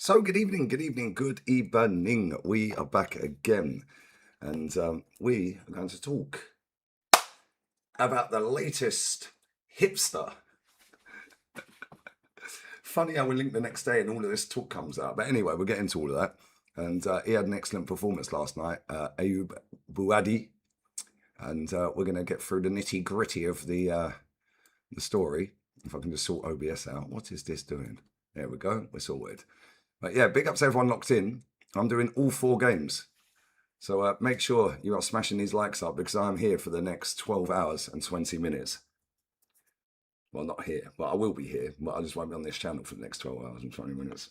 So good evening, good evening, good evening. We are back again, and we are going to talk about the latest hipster. Funny how we link the next day and all of this talk comes out. But anyway, we'll get into all of that. And he had an excellent performance last night, Ayub Bouaddi, and we're going to get through the nitty gritty of the story. If I can just sort OBS out. What is this doing? There we go. We're sorted. But yeah, big ups everyone locked in. I'm doing all 4 games. So make sure you are smashing these likes up because I'm here for the next 12 hours and 20 minutes. Well, not here, but I will be here. But I just won't be on this channel for the next 12 hours and 20 minutes.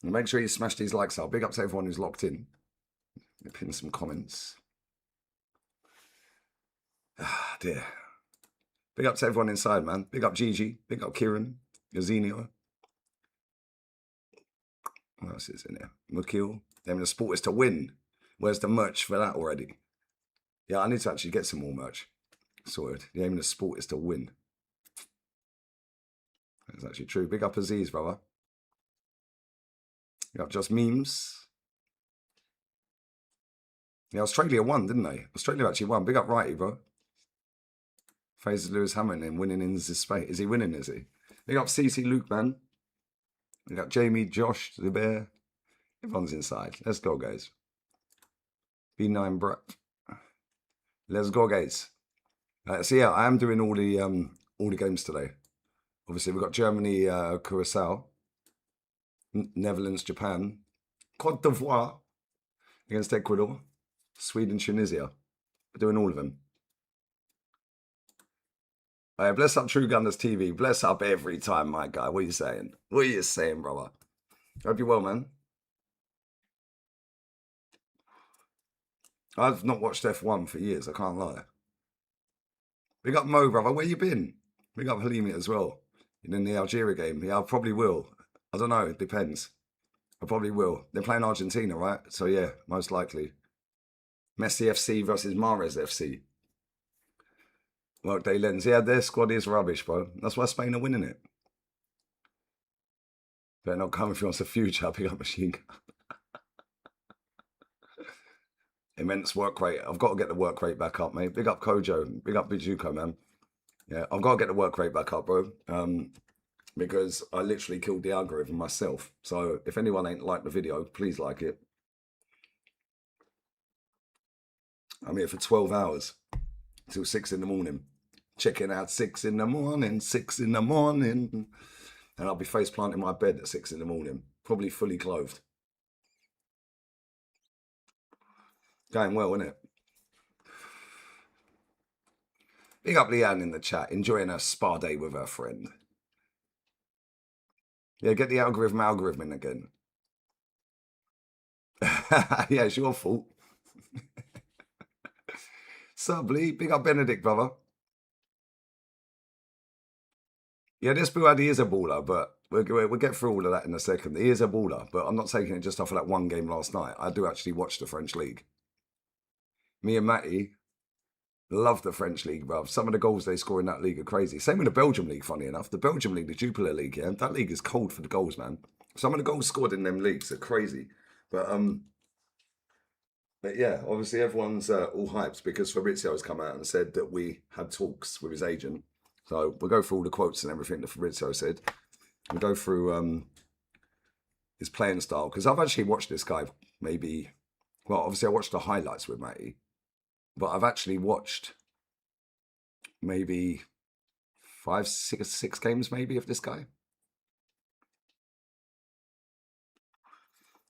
And make sure you smash these likes up. Big ups to everyone who's locked in. Pin some comments. Ah, dear. Big up to everyone inside, man. Big up Gigi. Big up Kieran. Yazinio. What else is in there? Mukil. The sport is to win. Where's the merch for that already? Yeah, I need to actually get some more merch. Sorted. The aim of the sport is to win. That's actually true. Big up Aziz, brother. Big up Just Memes. Yeah, Australia won, didn't they? Australia actually won. Big up Righty, bro. Faces Lewis Hamilton winning in this space. Is he winning, is he? Big up CC Luke, man. We got Jamie, Josh, the bear. Everyone's inside. Let's go, guys. B9 Brett. Let's go, guys. So yeah, I am doing all the games today. Obviously, we've got Germany, Curacao, Netherlands, Japan, Cote d'Ivoire against Ecuador, Sweden, Tunisia. We're doing all of them. Bless up True Gunners TV. Bless up every time, my guy. What are you saying? What are you saying, brother? Hope you're well, man. I've not watched F1 for years, I can't lie. Big up Mo, brother. Where you been? Big up Halimi as well. In the Algeria game. Yeah, I probably will. I don't know. It depends. I probably will. They're playing Argentina, right? So yeah, most likely. Messi FC versus Mahrez FC. Workday Lens. Yeah, their squad is rubbish, bro. That's why Spain are winning it. Better not come if you want the future. I'll pick up machine gun. Immense work rate. I've got to get the work rate back up, mate. Big up Kojo. Big up Bijuko, man. Yeah, I've got to get the work rate back up, bro. Because I literally killed the algorithm myself. So if anyone ain't liked the video, please like it. I'm here for 12 hours till 6 in the morning. Checking out 6 in the morning, 6 in the morning. And I'll be face planting my bed at 6 in the morning. Probably fully clothed. Going well, isn't it? Big up Leanne in the chat, enjoying her spa day with her friend. Yeah, get the algorithm in again. Yeah, it's your fault. Subly, big up Benedict, brother. Yeah, this Bouaddi is a baller, but we'll get through all of that in a second. He is a baller, but I'm not taking it just off of that one game last night. I do actually watch the French League. Me and Matty love the French League, bruv. Some of the goals they score in that league are crazy. Same with the Belgium League, funny enough. The Belgium League, the Jupiler League, yeah, that league is cold for the goals, man. Some of the goals scored in them leagues are crazy. But yeah, obviously everyone's all hyped because Fabrizio has come out and said that we had talks with his agent. So we'll go through all the quotes and everything that Fabrizio said. We'll go through his playing style because I've actually watched this guy maybe, well, obviously I watched the highlights with Matty, but I've actually watched maybe 5, 6 games maybe of this guy.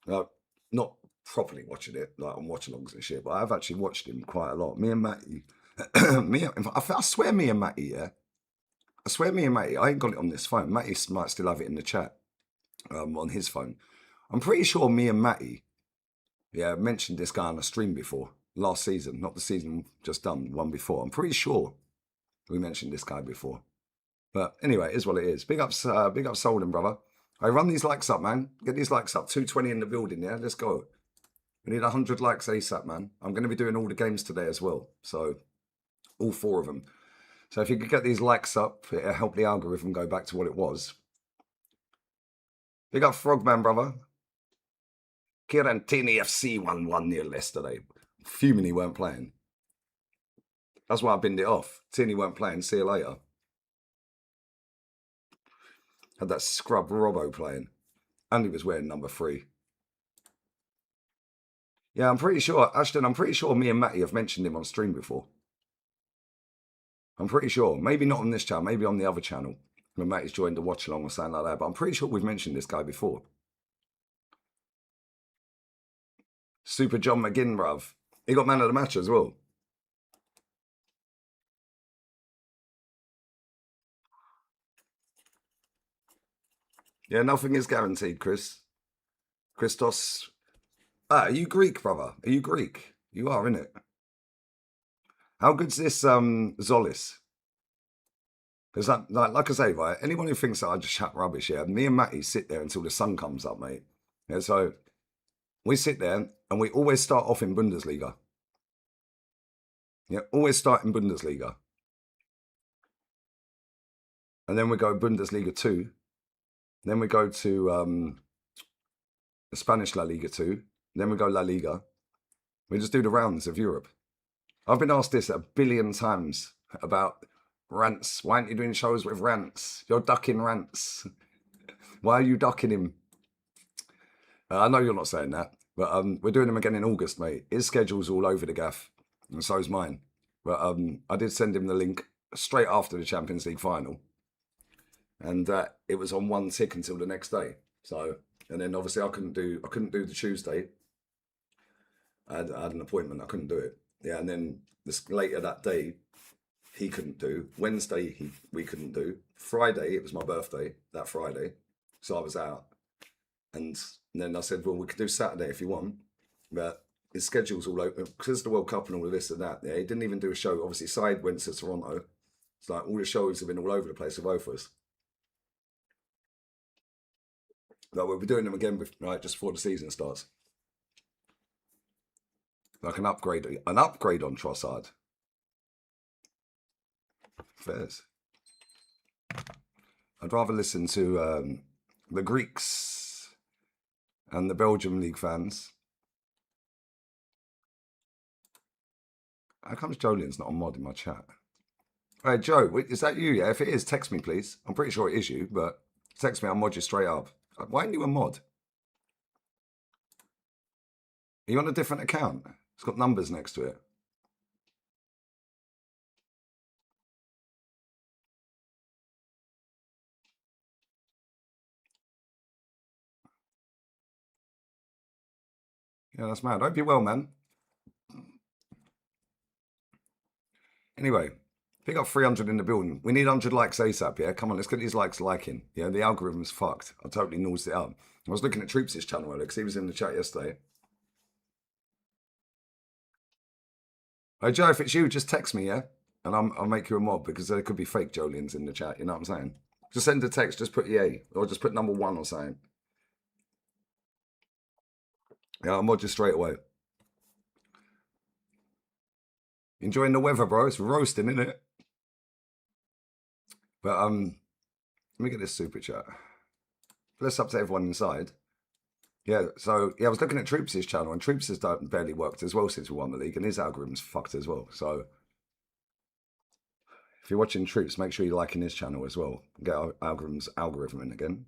Not properly watching it, like on watch-alongs and shit, but I've actually watched him quite a lot. Me and Matty, I swear me and Matty, yeah. I swear me and Matty, I ain't got it on this phone. Matty might still have it in the chat on his phone. I'm pretty sure me and Matty, yeah, mentioned this guy on a stream before. Last season, not the season just done, one before. I'm pretty sure we mentioned this guy before. But anyway, it is what it is. Big up Solden, brother. I run these likes up, man. Get these likes up. 220 in the building, yeah? Let's go. We need 100 likes ASAP, man. I'm going to be doing all the games today as well. So, all 4 of them. So if you could get these likes up, it'll help the algorithm go back to what it was. Big up Frogman, brother. Kirantini FC won 1-0 yesterday. Fuming he weren't playing. That's why I binned it off. Tini weren't playing. See you later. Had that scrub Robbo playing. And he was wearing number 3. Yeah, I'm pretty sure, Ashton, I'm pretty sure me and Matty have mentioned him on stream before. I'm pretty sure. Maybe not on this channel, maybe on the other channel. When Matty's joined the watch along or something like that. But I'm pretty sure we've mentioned this guy before. Super John McGinn, bruv. He got man of the match as well. Yeah, nothing is guaranteed, Chris. Christos. Ah, are you Greek, brother? Are you Greek? You are, innit? How good's this Zolis? Because like I say, right, anyone who thinks that I just chat rubbish here, me and Matty sit there until the sun comes up, mate. Yeah, so we sit there and we always start off in Bundesliga. Yeah, always start in Bundesliga. And then we go Bundesliga 2. Then we go to the Spanish La Liga 2. Then we go La Liga. We just do the rounds of Europe. I've been asked this 1 billion times about Rants. Why aren't you doing shows with Rants? You're ducking Rants. Why are you ducking him? I know you're not saying that, but we're doing him again in August, mate. His schedule's all over the gaff, and so's mine. But I did send him the link straight after the Champions League final, and it was on 1 tick until the next day. So, and then obviously I couldn't do the Tuesday. I had an appointment. I couldn't do it. Yeah, and then later that day, he couldn't do. Wednesday, we couldn't do. Friday, it was my birthday, that Friday. So I was out. And then I said, well, we could do Saturday if you want. But his schedule's all open. Because of the World Cup and all of this and that, yeah, he didn't even do a show. Obviously, Side went to Toronto. It's like all the shows have been all over the place for both of us. But we'll be doing them again right, just before the season starts. Like an upgrade on Trossard. Fairs. I'd rather listen to the Greeks and the Belgium League fans. How comes Joleon's not a mod in my chat? Hey, Joe, is that you? Yeah, if it is, text me, please. I'm pretty sure it is you, but text me, I'll mod you straight up. Why aren't you a mod? Are you on a different account? It's got numbers next to it. Yeah, that's mad. I hope you're well, man. Anyway, pick up 300 in the building. We need 100 likes ASAP, yeah? Come on, let's get these likes liking. Yeah, the algorithm's fucked. I totally nosed it up. I was looking at Troops' channel earlier because he was in the chat yesterday. Hey, Joe, if it's you, just text me, yeah? And I'll make you a mod because there could be fake Joliens in the chat, you know what I'm saying? Just send a text, just put EA, or just put number 1 or something. Yeah, I'll mod you straight away. Enjoying the weather, bro. It's roasting, isn't it? But let me get this super chat. Bless up to everyone inside. Yeah, so yeah, I was looking at Troops' channel, and Troops has barely worked as well since we won the league, and his algorithm's fucked as well. So if you're watching Troops, make sure you're liking his channel as well. Get our algorithm in again,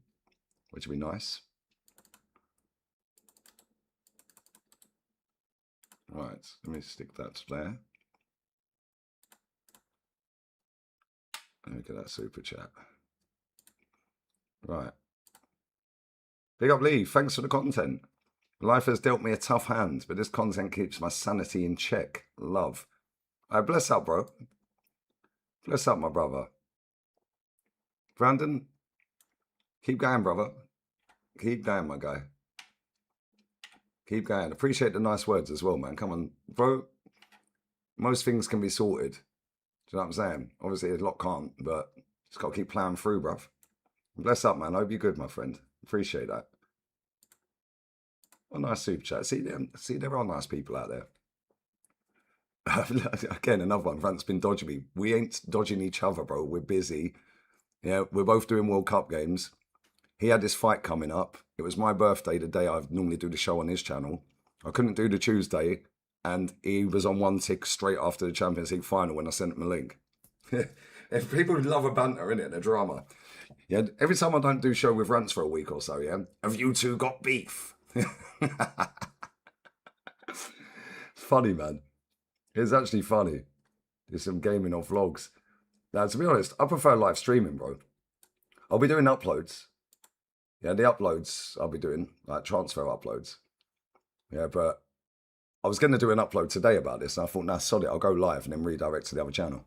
which would be nice. Right, let me stick that there. Let me get that super chat. Right. Big up Lee, thanks for the content. Life has dealt me a tough hand, but this content keeps my sanity in check. Love. Bless up, bro. Bless up, my brother. Brandon, keep going, brother. Keep going, my guy. Keep going. Appreciate the nice words as well, man. Come on, bro. Most things can be sorted. Do you know what I'm saying? Obviously, a lot can't, but just got to keep plowing through, bruv. Bless up, man. I hope you're good, my friend. Appreciate that. A nice super chat. See, there are nice people out there. Again, another one. Rant's been dodging me. We ain't dodging each other, bro. We're busy. Yeah, we're both doing World Cup games. He had this fight coming up. It was my birthday, the day I normally do the show on his channel. I couldn't do the Tuesday, and he was on one tick straight after the Champions League final when I sent him a link. If people love a banter, innit, a drama. Yeah, every time I don't do show with rants for a week or so, yeah, have you two got beef? Funny, man. It's actually funny. There's some gaming or vlogs. Now, to be honest, I prefer live streaming, bro. I'll be doing uploads. Yeah, the uploads I'll be doing, like transfer uploads. Yeah, but I was going to do an upload today about this, and I thought, nah, sod it, I'll go live and then redirect to the other channel.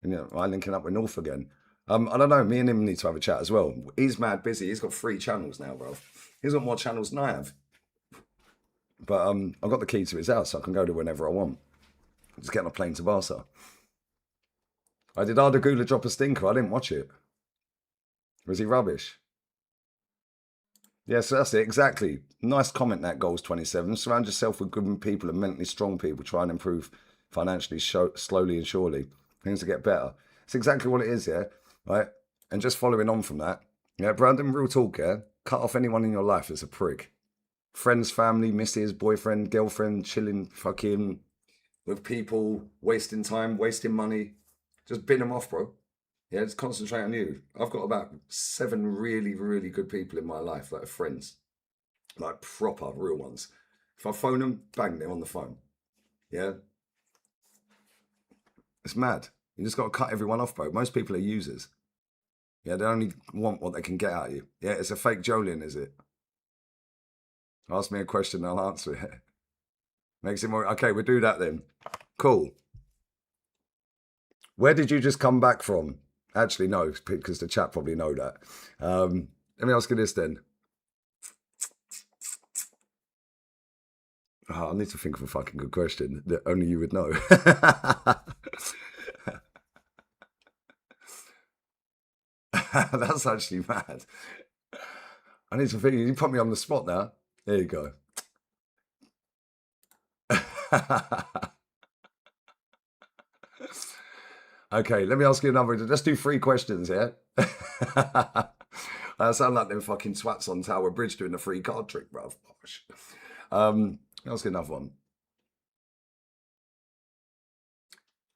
And, I'm linking up with North again. I don't know, me and him need to have a chat as well. He's mad busy. He's got 3 channels now, bro. He's got more channels than I have. But I've got the key to his house, so I can go to whenever I want. Just get on a plane to Barca. Did Arda Güler drop a stinker? I didn't watch it. Was he rubbish? Yeah, so that's it, exactly. Nice comment, that Goals 27. Surround yourself with good people and mentally strong people. Try and improve financially slowly and surely. Things will get better. It's exactly what it is, yeah? Right? And just following on from that, yeah, Brandon, real talk, yeah? Cut off anyone in your life that's a prick. Friends, family, missus, boyfriend, girlfriend, chilling fucking with people, wasting time, wasting money. Just bin them off, bro. Yeah, just concentrate on you. I've got about 7 really, really good people in my life that are friends. Like proper, real ones. If I phone them, bang, they're on the phone. Yeah? It's mad. You just got to cut everyone off, bro. Most people are users. Yeah, they only want what they can get out of you. Yeah, it's a fake Jolien, is it? Ask me a question, I'll answer it. Makes it more... Okay, we'll do that then. Cool. Where did you just come back from? Actually, no, because the chat probably know that. Let me ask you this then. Oh, I need to think of a fucking good question that only you would know. That's actually mad. I need to think. You put me on the spot now. There you go. Okay, let me ask you another. Let's do 3 questions, yeah? I sound like them fucking twats on Tower Bridge doing the free card trick, bruv. Let me ask you another one.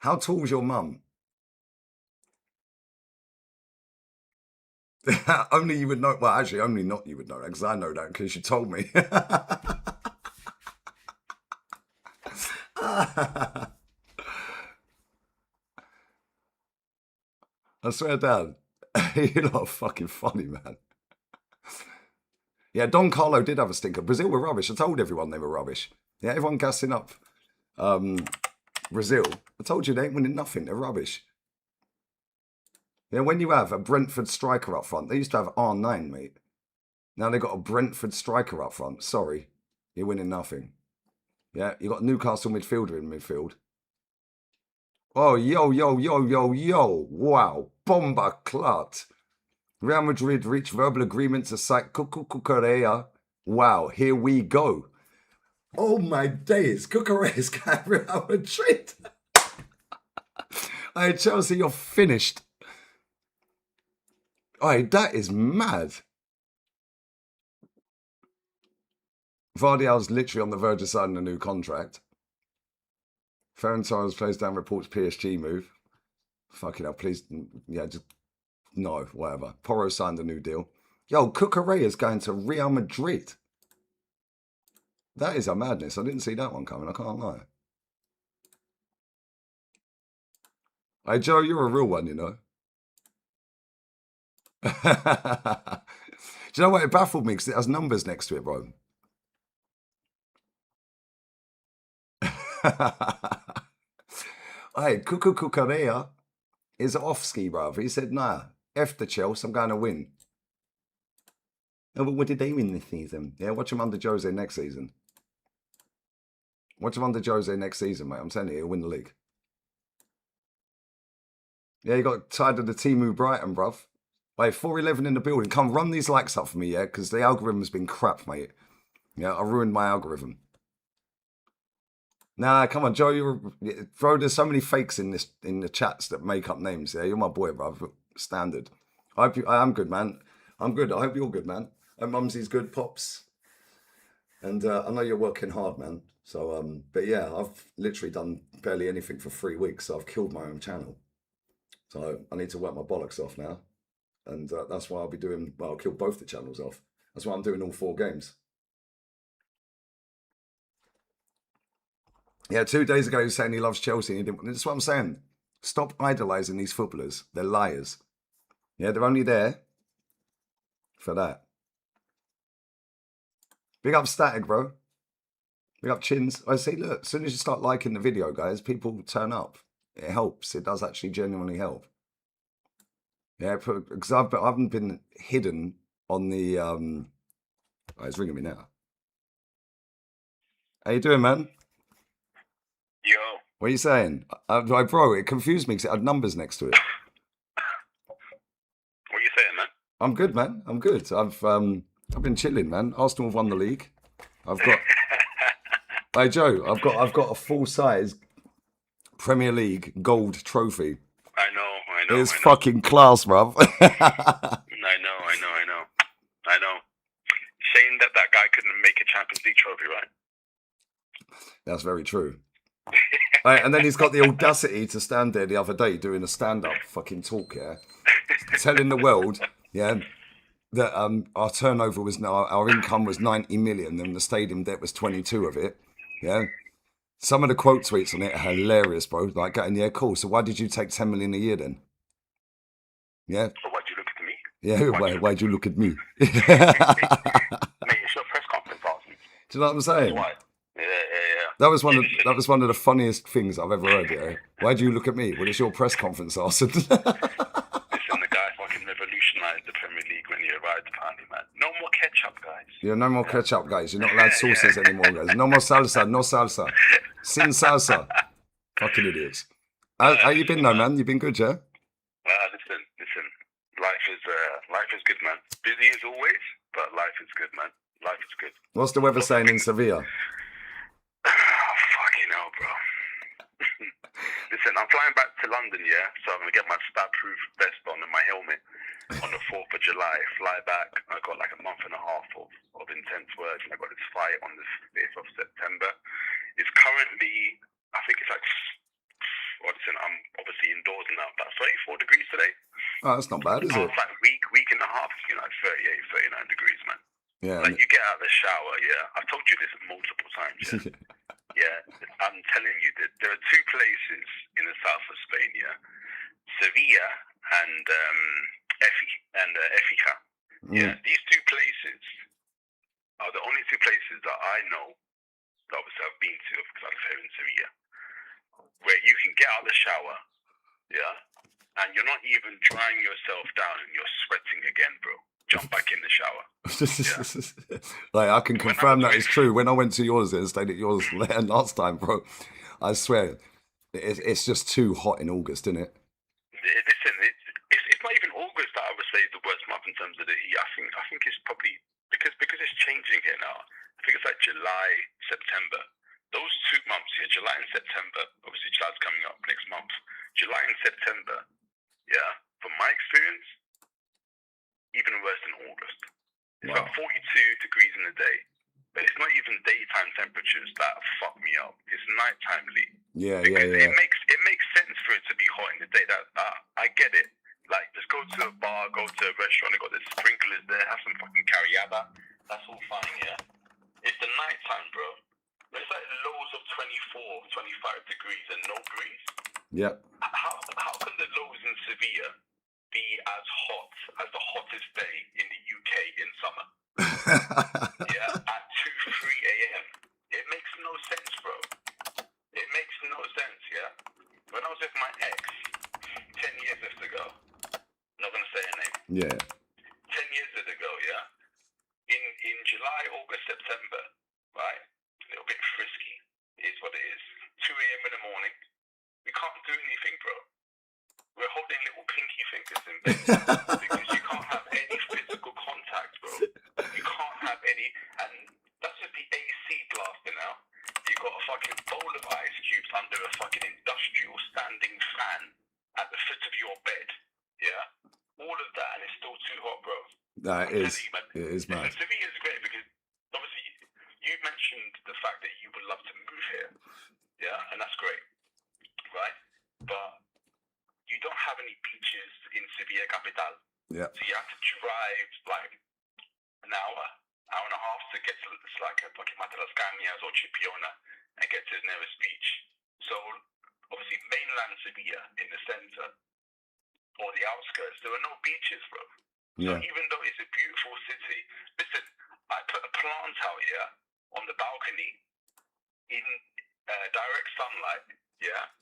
How tall's your mum? Only you would know. Well, actually, only not you would know that, because I know that because you told me. I swear down. You lot are fucking funny, man. Yeah, Don Carlo did have a stinker. Brazil were rubbish. I told everyone they were rubbish. Yeah, everyone gassing up Brazil. I told you they ain't winning nothing. They're rubbish. Yeah, when you have a Brentford striker up front, they used to have R9, mate. Now they got a Brentford striker up front. Sorry, you're winning nothing. Yeah, you got a Newcastle midfielder in midfield. Oh, yo, yo, yo, yo, yo. Wow. Bomba clot. Real Madrid reached verbal agreement to sack Cucurella. Wow, here we go. Oh my days. Cucurella's got Real Madrid. Hey, Chelsea, you're finished. Hey, that is mad. Vardial's literally on the verge of signing a new contract. Ferentines plays down reports PSG move. Fucking hell, please. Yeah, just no, whatever. Porro signed a new deal. Yo, Cucurella's going to Real Madrid. That is a madness. I didn't see that one coming. I can't lie. Hey, Joe, you're a real one, you know. Do you know what? It baffled me because it has numbers next to it, bro. Hey, Cucurella is off ski, bruv. He said, nah, F the Chelsea, I'm going to win. Oh, but what did they win this season? Yeah, watch him under Jose next season. Watch him under Jose next season, mate. I'm telling you, he'll win the league. Yeah, he got tired of the Timu Brighton, bruv. Wait, 411 in the building. Come run these likes up for me, yeah? Because the algorithm's been crap, mate. Yeah, I ruined my algorithm. Nah, come on, Joe. Bro, there's so many fakes in the chats that make up names. Yeah, you're my boy, bruv. Standard. I am good, man. I'm good. I hope you're good, man. And Mumsy's good, Pops. And I know you're working hard, man. So, but yeah, I've literally done barely anything for 3 weeks. So I've killed my own channel. So I need to work my bollocks off now. And that's why I'll be doing, well, I'll kill both the channels off. That's why I'm doing all 4 games. Yeah, 2 days ago he was saying he loves Chelsea. And he didn't, that's what I'm saying. Stop idolizing these footballers. They're liars. Yeah, they're only there for that. Big up Static, bro. Big up Chins. I say, look, as soon as you start liking the video, guys, people turn up. It helps. It does actually genuinely help. Yeah, because I haven't been hidden on the. Oh, it's ringing me now. How you doing, man? Yo. What are you saying? Bro, it confused me because it had numbers next to it. What are you saying, man? I'm good, man. I'm good. I've been chilling, man. Arsenal have won the league. I've got. Hey Joe, I've got a full size Premier League gold trophy. I know. It's fucking class, bruv. I know. Saying that guy couldn't make a Champions League trophy, right? That's very true. Right, and then he's got the audacity to stand there the other day doing a stand-up fucking talk, yeah, telling the world, yeah, that our turnover was our income was 90 million and the stadium debt was 22 of it, yeah. Some of the quote tweets on it are hilarious, bro. Like, going, yeah, cool. So why did you take 10 million a year then? Yeah. So why'd you look at me? Yeah, why'd you look at me? Mate, it's your press conference last week. Do you know what I'm saying? Why? Yeah. That was one of the funniest things I've ever heard. Yeah. Why do you look at me? Well, it's your press conference, Arson. Listen, the guy fucking revolutionized the Premier League when he arrived, apparently, man. No more ketchup, guys. Yeah, no more ketchup, guys. You're not allowed sauces anymore, guys. No more salsa. No salsa. Sin salsa. Fucking idiots. How you been, though, man? You been good, yeah? Listen. Life is good, man. Busy as always, but life is good, man. Life is good. What's the weather saying in Sevilla? Fucking hell, bro. Listen, I'm flying back to London, yeah? So I'm going to get my stab-proof vest on and my helmet on the 4th of July, fly back. I got like a month and a half of intense work, and I got this fight on the 5th of September. It's currently, I think it's like, listen, I'm obviously indoors now, about 34 degrees today. Oh, that's not bad, is it? It's like week and a half, it's been like 38, 39 degrees, man. Yeah. Like, you get out of the shower, yeah. I've told you this multiple times, yeah. Yeah, I'm telling you that there are two places in the south of Spain, yeah. Sevilla and Écija. Yeah, these two places are the only two places that I know that obviously I've been to because I live here in Sevilla, where you can get out of the shower, yeah, and you're not even drying yourself down and you're sweating again, bro. Jump back in the shower. Yeah. Like, I can confirm that is true. When I went to yours and stayed at yours last time, bro, I swear, it's just too hot in August, isn't it? Listen, it's not even August that I would say is the worst month in terms of the heat. I think it's probably because it's changing here now. I think it's like July, September. Those 2 months here, July and September. Obviously, July's coming up next month. July and September. Yeah, from my experience, even worse than August. It's about 42 degrees in the day. But it's not even daytime temperatures that fuck me up. It's nighttimely. Yeah. It makes sense for it to be hot in the day. That I get it. Like, just go to a bar, go to a restaurant, they got the sprinklers there, have some fucking carriada. That's all fine, yeah. It's the nighttime, bro. It's like lows of 24, 25 degrees and no breeze. Yeah. How can the lows in Sevilla be as hot as the hottest day in the UK in summer? Yeah, at 2, 3 a.m. It makes no sense, bro. It makes no sense, yeah. When I was with my ex 10 years ago, I'm not gonna say her name. Yeah. 10 years ago, yeah. In July, August, September, right? A little bit frisky. It is what it is. 2 a.m. in the morning. We can't do anything, bro. We're holding little pinky fingers in bed because you can't have any physical contact, bro. You can't have any, and that's just the AC blasting out. You got a fucking bowl of ice cubes under a fucking industrial standing fan at the foot of your bed, yeah? all of that, and it's still too hot, bro. No, it I'm telling is. you, man. It is mad. Listen, Sevilla is great because obviously you mentioned the fact that you would love to move here, yeah, and that's great, right? But you don't have any beaches in Sevilla capital, Yeah. so you have to drive like an hour and a half to get to it's like a fucking Las Cañas or Chipiona and get to the nearest beach. So obviously mainland Sevilla in the centre or the outskirts, there are no beaches, bro. So Yeah. even though it's a beautiful city, listen, I put a plant out here on the balcony in direct sunlight, yeah?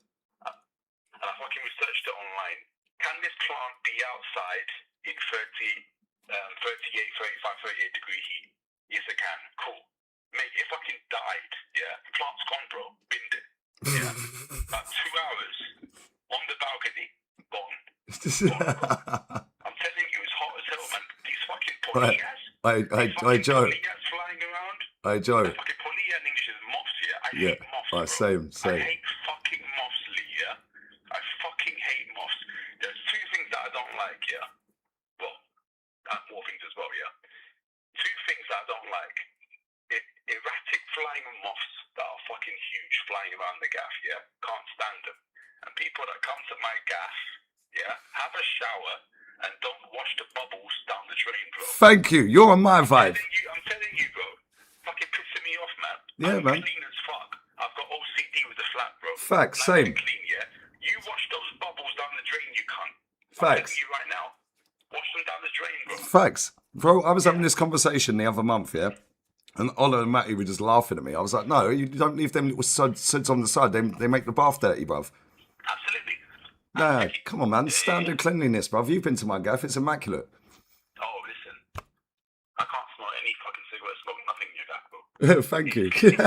And I fucking researched it online. Can this plant be outside in 38, 38 degree heat? Yes, it can. Cool. Mate, it fucking died, yeah? Plant's gone, bro. Binned it. Yeah? About 2 hours on the balcony, gone. I'm telling you, it's hot as hell, man. These fucking polillas. Joe. Polillas flying around. Joe. Fucking polilla in English is moths, yeah? I Yeah. hate moths, Right, bro. same. I hate fucking moths, Lee, yeah? I fucking hate moths. There's 2 things that I don't like, yeah? Well, more things as well, yeah? 2 things that I don't like. Erratic flying moths that are fucking huge flying around the gaff, yeah? Can't stand them. And people that come to my gaff, yeah, have a shower and don't wash the bubbles down the drain, bro. Thank you. You're on my vibe. I'm telling you, bro. Fucking pissing me off, man. Yeah, I'm man. clean as fuck. I've got OCD with the flat, bro. Facts, nice same. and clean, yeah? You wash those bubbles down the drain, you cunt. Facts. I'm telling you right now. Wash them down the drain, bro. Facts. Bro, I was having this conversation the other month, yeah? And Ola and Matty were just laughing at me. I was like, no, you don't leave them little suds on the side. They make the bath dirty, bruv. Absolutely. Nah, come on, man. Standard cleanliness, bruv. You've been to my gaff. It's immaculate. Oh, listen. I can't smell any fucking cigarette smoke, nothing in your gaff, bro. Thank you. It's clean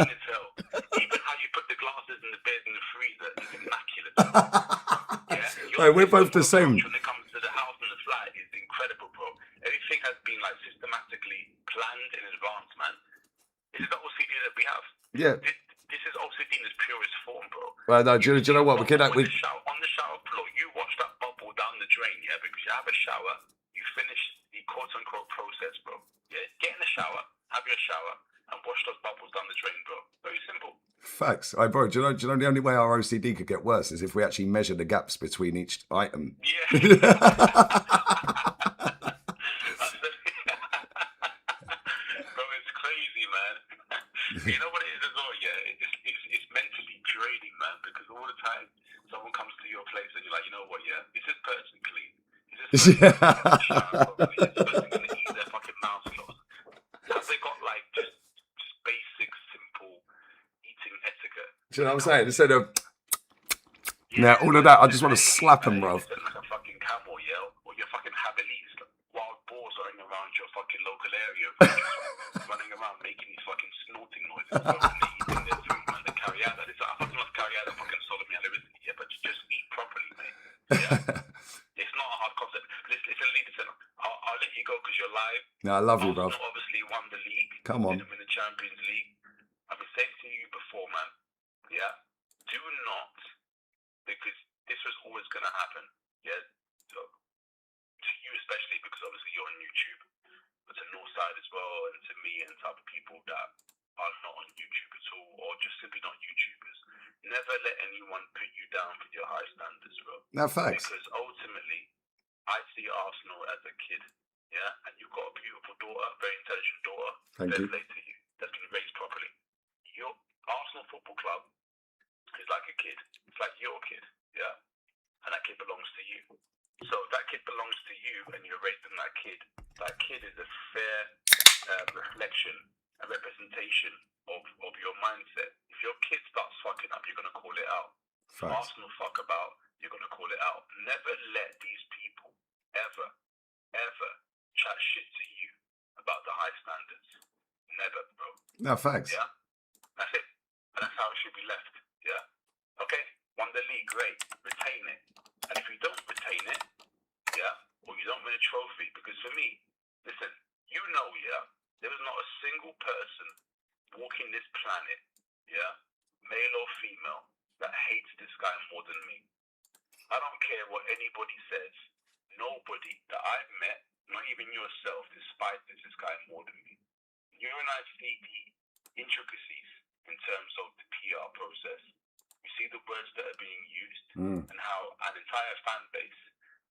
as hell. Even how you put the glasses in the bed in the freezer is immaculate. Yeah? Hey, we're both the same. When it comes to the house and the flat is incredible, bro. Everything has been like systematically planned in advance, man. This is the OCD that we have. Yeah. This is OCD in its purest form, bro. Well, no, do you know what? On the shower floor, you watch that bubble down the drain, yeah, because you have a shower, you finish the quote-unquote process, bro. Yeah, get in the shower, have your shower, and wash those bubbles down the drain, bro. Very simple. Facts. Hey, bro, do you know the only way our OCD could get worse is if we actually measure the gaps between each item. Yeah. Bro, it's crazy, man. You know what it is as well, yeah? It's mentally draining, man, because all the time someone comes to your place and you're like, you know what, yeah? Is this person clean? Is this person properly? Is this person going to eat their fucking mouth closed? Have they got, like, just basic, simple eating etiquette? Do you know what I'm saying? Instead of... Yeah, all of that, I just want to slap them, bro. Like a fucking camel, yeah? Or your fucking habilis, wild boars running around your fucking local area, running around making these fucking snorting noises, bro, and they eating their food, man. They carry out that. I fucking love carry out that fucking sodomy and everything, yeah? But just eat properly, mate. Yeah? It's not a hard concept. Listen, I'll let you go because you're live. No, I love you, bro. Arsenal obviously won the league. Come on. Didn't win the Champions League. I've been saying to you before, man. Yeah? Do not, because this was always going to happen. Yeah? So, to you especially, because obviously you're on YouTube, but to Northside as well, and to me and to other people that are not on YouTube at all, or just simply not YouTubers. Never let anyone put you down for your high standards, bro. No, facts. Because ultimately, I see Arsenal as a kid, yeah? And you've got a beautiful daughter, a very intelligent daughter. Thank you. Play to you. That's been raised properly. Your Arsenal Football Club is like a kid. It's like your kid, yeah? And that kid belongs to you. So if that kid belongs to you and you're raising that kid is a fair reflection and representation of your mindset. If your kid starts fucking up, you're going to call it out. If Arsenal fuck about, you're going to call it out. Never let these people ever chat shit to you about the high standards. Never, bro. No, facts. Yeah? That's it. And that's how it should be left. Yeah? Okay? Won the league, great. Retain it. And if you don't retain it, yeah, or you don't win a trophy, because for me, listen, you know, yeah, there was not a single person walking this planet, yeah, male or female, that hates this guy more than me. I don't care what anybody says. nobody that I've met, not even yourself, despises this guy more than me. You and I see the intricacies in terms of the PR process. We see the words that are being used and how an entire fan base,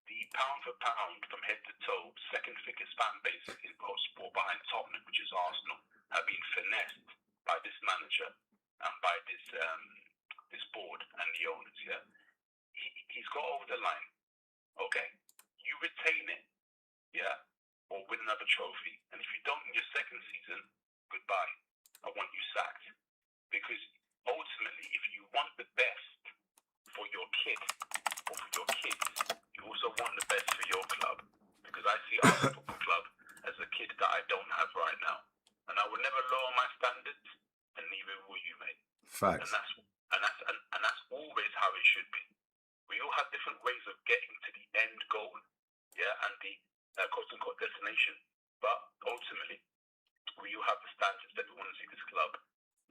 the pound for pound from head to toe, second biggest fan base in world sport behind Tottenham, which is Arsenal, have been finessed by this manager and by this board and the owners. Yeah, he's got over the line. Okay, you retain it, yeah, or win another trophy. And if you don't in your second season, goodbye. I want you sacked. Because ultimately, if you want the best for your kid or for your kids, you also want the best for your club. Because I see our football club as a kid that I don't have right now. And I will never lower my standards, and neither will you, mate. Facts. And that's always how it should be. We all have different ways of getting to the end goal, yeah, and the quote-unquote destination. But ultimately, we all have the standards that we want to see this club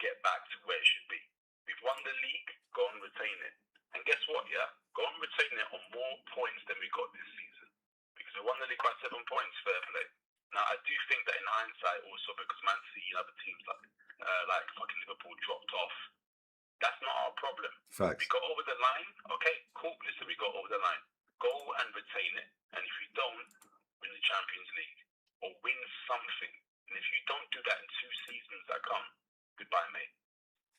get back to where it should be. We've won the league, go and retain it. And guess what, yeah? Go and retain it on more points than we got this season. Because we won the league by 7 points, fair play. Now, I do think that in hindsight also, because Man City and other teams like fucking Liverpool dropped off, that's not our problem. Facts. We got over the line. Okay, cool. Listen, we got over the line. Go and retain it. And if you don't, win the Champions League or win something. And if you don't do that in 2 seasons that come, goodbye, mate.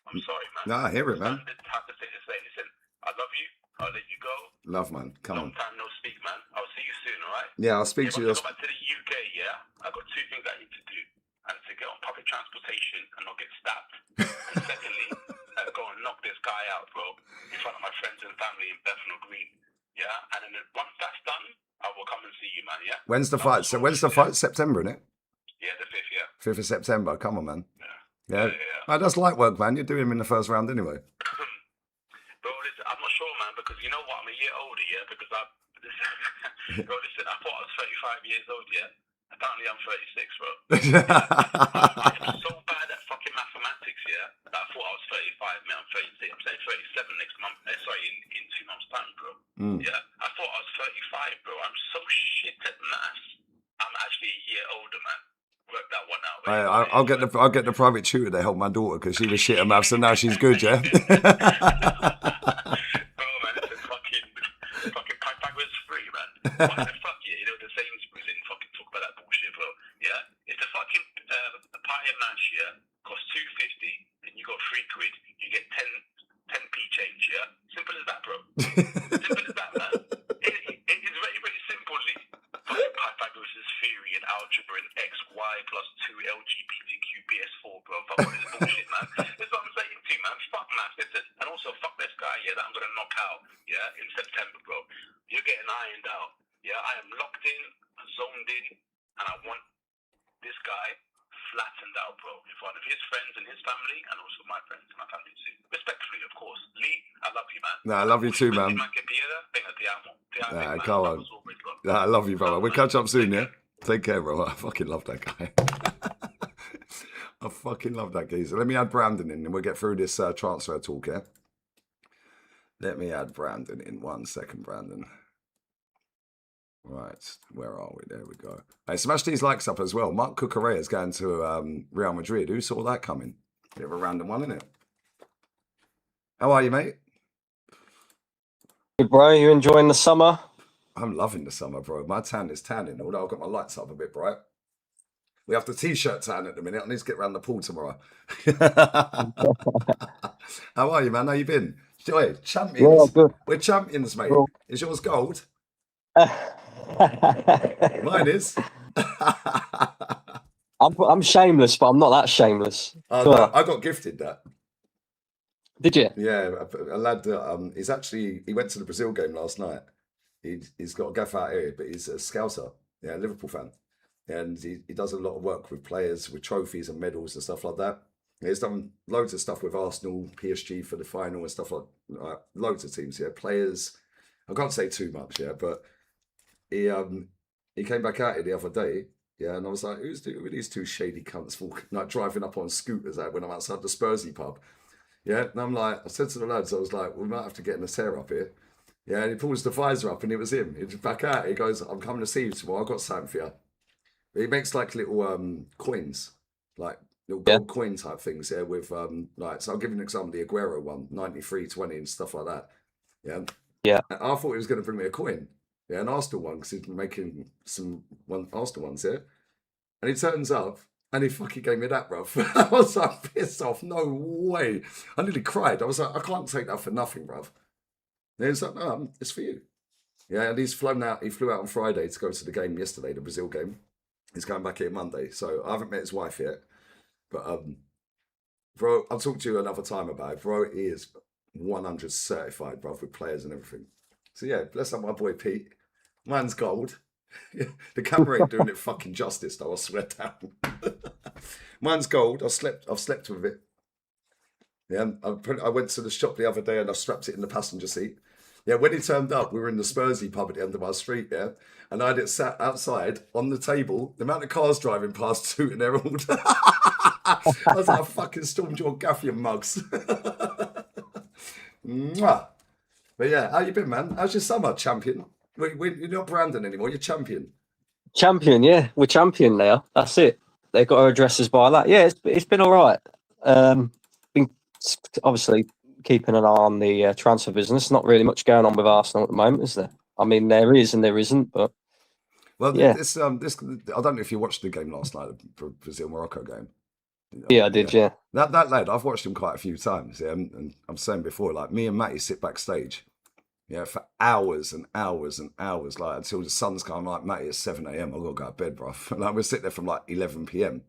I'm sorry, man. Nah, I hear it, man. Have to say, listen, I love you. I'll let you go. Love, man. Come on. Long time no speak, man. I'll see you soon, all right? Yeah, I'll speak to you. If I go back to the UK, yeah, I've got 2 things I need to do. And to get on public transportation and not get stabbed. And secondly, go and knock this guy out, bro, in front of my friends and family in Bethnal Green. Yeah, and then once that's done, I will come and see you, man. Yeah. When's the fight? So when's the fight? September, isn't it? Yeah, the 5th. Yeah. 5th of September. Come on, man. Yeah. Oh, that's light work, man. You're doing him in the first round anyway. Bro, listen, I'm not sure, man, because you know what? I'm a year older, yeah. Because bro, listen, I thought I was 35 years old, yeah. Apparently, I'm 36, bro. I'm so bad at fucking mathematics, yeah. That I thought I was 35, man. I'm 36. I'm saying 37 next month. Sorry, in 2 months' time, bro. Yeah, I thought I was 35, bro. I'm so shit at maths. I'm actually a year older, man. Work that one out. I'll get the private tutor to help my daughter because she was shit at maths and now she's good, yeah. Bro, man, it's fucking Pythagoras free, man. Why the fuck, yeah? You know, the Sainsbury's didn't fucking talk about that bullshit, bro. Yeah, it's a fucking a pie and mash, yeah. Costs £2.50, and you got £3. You get 10p change, yeah. Simple as that, bro. Simple as that, man. It is very, very simple, Lee. Fucking Pythagoras' theory and algebra and x, y plus 2 LGBTQ BS4, bro. Fuck all this bullshit, man. That's what I'm saying to you, man. Fuck math, listen. And also, fuck this guy, yeah, that I'm going to knock out, yeah, in September, bro. You're getting ironed out. Yeah, I am locked in, zoned in, and I want this guy flattened out, bro, in front of his friends and his family, and also my friends and my family too. Respectfully, of course. Lee, I love you, man. Nah, I love you too, man. Nah, come on. Nah, I love you, brother. We'll catch up soon, yeah? Take care, bro. I fucking love that guy. I fucking love that geezer. Let me add Brandon in and we'll get through this transfer talk, yeah? Let me add Brandon in 1 second, Brandon. Right, where are we? There we go. Hey, smash these likes up as well. Marc Cucurella is going to Real Madrid. Who saw that coming? Bit of a random one, isn't it? How are you, mate? Hey, bro, you enjoying the summer? I'm loving the summer, bro. My tan is tanning, although I've got my lights up a bit bright. We have the t-shirt tan at the minute. I need to get around the pool tomorrow. How are you, man? How you been? Hey, champions. Yeah, good. We're champions, mate. Cool. Is yours gold? Mine is. I'm shameless, but I'm not that shameless. No, I got gifted that. Did you? Yeah, a lad. He went to the Brazil game last night. He's got a gaff out here, but he's a Scouser. Yeah, Liverpool fan, and he does a lot of work with players, with trophies and medals and stuff like that. He's done loads of stuff with Arsenal, PSG for the final and stuff like loads of teams. Yeah, players. I can't say too much, yeah, but he came back out here the other day, yeah, and I was like, who are these 2 shady cunts walking, like driving up on scooters out when I'm outside the Spursy pub, yeah, and I'm like, I said to the lads, I was like, we might have to get in a tear up here, Yeah, and he pulls the visor up, and it was him. He's back out. He goes, "I'm coming to see you tomorrow. I've got something for you." But he makes like little coins, like little Yeah. gold coin type things. Yeah, with like, so I'll give you an example: the Aguero one, 93.20 and stuff like that. Yeah, Yeah. I thought he was going to bring me a coin. Yeah, an Arsenal one because he's been making some Arsenal ones. Yeah, and he turns up. And he fucking gave me that, bruv. I was like, pissed off. No way. I nearly cried. I was like, I can't take that for nothing, bruv. And he was like, no, it's for you. Yeah, and he's flown out. He flew out on Friday to go to the game yesterday, the Brazil game. He's going back here Monday. So I haven't met his wife yet. But, bro, I'll talk to you another time about it. Bro, he is 100 certified, bruv, with players and everything. So, yeah, bless up my boy Pete. Man's gold. The camera ain't doing it fucking justice, though, I swear down. Mine's gold. I've slept with it. Yeah, I went to the shop the other day and I strapped it in the passenger seat. Yeah, when he turned up, we were in the Spursy pub at the end of our street, yeah, and I had it sat outside on the table. The amount of cars driving past tooting their horn. I was like, I fucking stormed your gaff, you mugs. Mwah. But yeah, how you been, man? How's your summer, champion? You're not Brandon anymore, you're champion. Champion, yeah. We're champion now. That's it. They've got to address us by that. Yeah, it's been all right. Been obviously keeping an eye on the transfer business. Not really much going on with Arsenal at the moment, is there? I mean, there is and there isn't, but Well, yeah. this I don't know if you watched the game last night, the Brazil-Morocco game. Yeah, I did, yeah. That lad, I've watched him quite a few times, yeah, and I'm saying before, like, me and Matty sit backstage, yeah, for hours and hours and hours, like, until the sun's come, like, Matty, it's 7 a.m, I've got to go to bed, bro. Like, we sit there from, like, 11 p.m,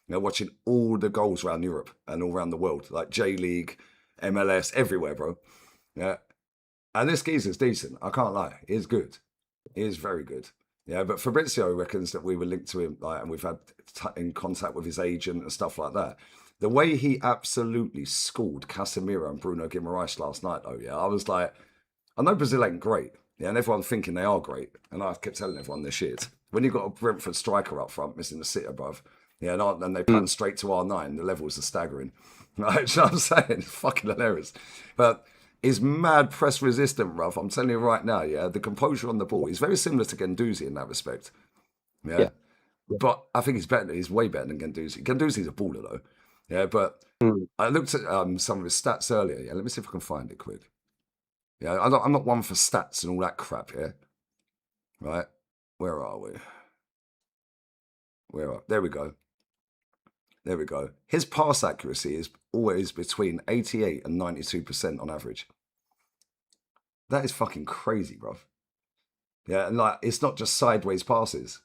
you know, watching all the goals around Europe and all around the world, like J-League, MLS, everywhere, bro. Yeah, and this geezer's decent, I can't lie, he's good. He is very good. Yeah, but Fabrizio reckons that we were linked to him, like, and we've had in contact with his agent and stuff like that. The way he absolutely schooled Casemiro and Bruno Guimaraes last night, though, yeah, I was like, I know Brazil ain't great, yeah, and everyone's thinking they are great, and I kept telling everyone they're shit. When you've got a Brentford striker up front missing the sitter, bruv, yeah, and they pan straight to R9, the levels are staggering. Right, you know what I'm saying? It's fucking hilarious. But is mad press resistant, bruv. I'm telling you right now, yeah. The composure on the ball is very similar to Guendouzi in that respect. Yeah. But I think he's better. He's way better than Guendouzi. Guendouzi's a baller though. Yeah, but I looked at some of his stats earlier. Yeah, let me see if I can find it quick. Yeah, I'm not one for stats and all that crap. Yeah, right. Where are we? There we go. There we go. His pass accuracy is always between 88 and 92% on average. That is fucking crazy, bruv. Yeah, and like, it's not just sideways passes.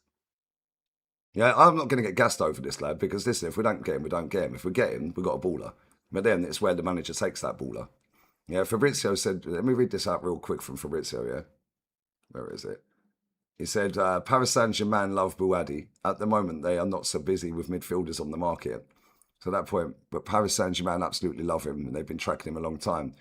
Yeah, I'm not going to get gassed over this lad because listen, if we don't get him, we don't get him. If we get him, we've got a baller. But then it's where the manager takes that baller. Yeah, Fabrizio said, let me read this out real quick from Fabrizio, yeah? Where is it? He said, Paris Saint-Germain love Bouaddi. At the moment, they are not so busy with midfielders on the market. So at that point, but Paris Saint-Germain absolutely love him and they've been tracking him a long time.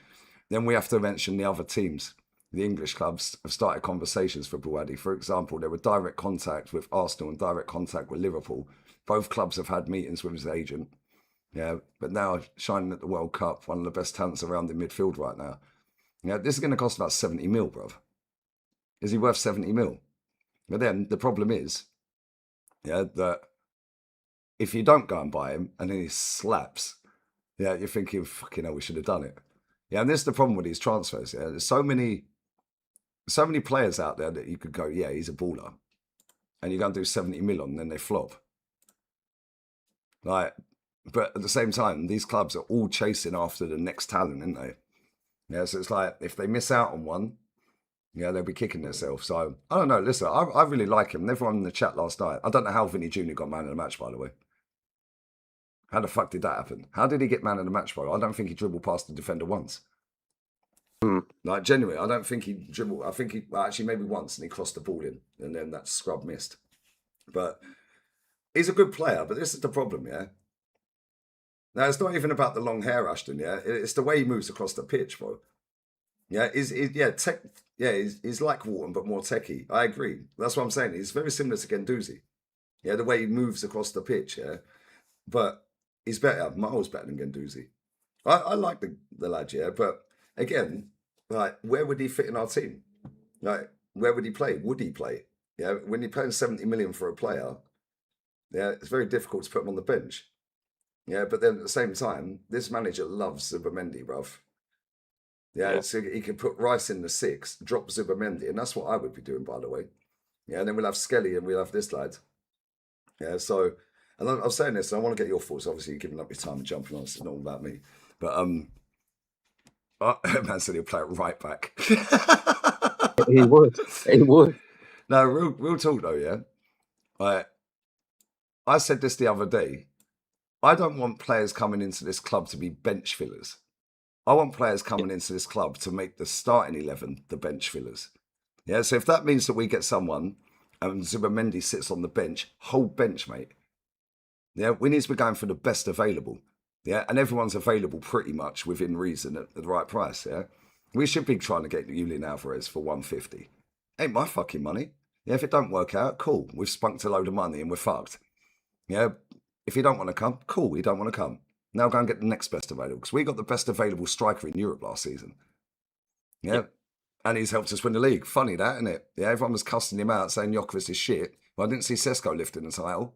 Then we have to mention the other teams. The English clubs have started conversations for Bouaddi. For example, there were direct contact with Arsenal and direct contact with Liverpool. Both clubs have had meetings with his agent. Yeah, but now shining at the World Cup, one of the best talents around in midfield right now. Yeah, this is going to cost about 70 mil, bruv. Is he worth 70 mil? But then the problem is, yeah, that if you don't go and buy him and then he slaps, yeah, you're thinking, fucking hell, we should have done it. Yeah, and this is the problem with these transfers. Yeah, there's so many players out there that you could go, yeah, he's a baller, and you're going to do 70 mil on, and then they flop. Like, but at the same time, these clubs are all chasing after the next talent, aren't they? Yeah, so it's like if they miss out on one, yeah, they'll be kicking themselves. So I don't know. Listen, I really like him. And everyone in the chat last night. I don't know how Vinny Jr. got man of the match, by the way. How the fuck did that happen? How did he get man of the match, bro? I don't think he dribbled past the defender once. Like, genuinely, I don't think he dribbled. I think he actually maybe once and he crossed the ball in and then that scrub missed. But he's a good player, but this is the problem, yeah? Now, it's not even about the long hair, Ashton, yeah? It's the way he moves across the pitch, bro. Yeah, he's like Walton, but more techie. I agree. That's what I'm saying. He's very similar to Guendouzi. Yeah, the way he moves across the pitch, yeah? But he's better, miles better than Guendouzi. I like the lad, yeah, but again, like, where would he fit in our team? Like, where would he play? Would he play? Yeah, when you're paying 70 million for a player, yeah, it's very difficult to put him on the bench. Yeah, but then at the same time, this manager loves Zubimendi, bruv. Yeah, so he can put Rice in the 6, drop Zubimendi, and that's what I would be doing, by the way. Yeah, and then we'll have Skelly and we'll have this lad. Yeah, so, and I'm saying this, and I want to get your thoughts. Obviously, you're giving up your time and jumping on, it's not all about me. But man said he'll play it right back. He would. He would. No, real talk though, yeah. Like, I said this the other day. I don't want players coming into this club to be bench fillers. I want players coming into this club to make the starting 11 the bench fillers. Yeah, so if that means that we get someone and Zubimendi sits on the bench, whole bench, mate. Yeah, we need to be going for the best available. Yeah, and everyone's available pretty much within reason at the right price. Yeah, we should be trying to get Julian Alvarez for 150. Ain't my fucking money. Yeah, if it don't work out, cool. We've spunked a load of money and we're fucked. Yeah, if you don't want to come, cool. You don't want to come. Now go and get the next best available because we got the best available striker in Europe last season. Yeah. And he's helped us win the league. Funny that, isn't it? Yeah, everyone was cussing him out, saying Jokovic is shit. Well, I didn't see Sesko lifting the title.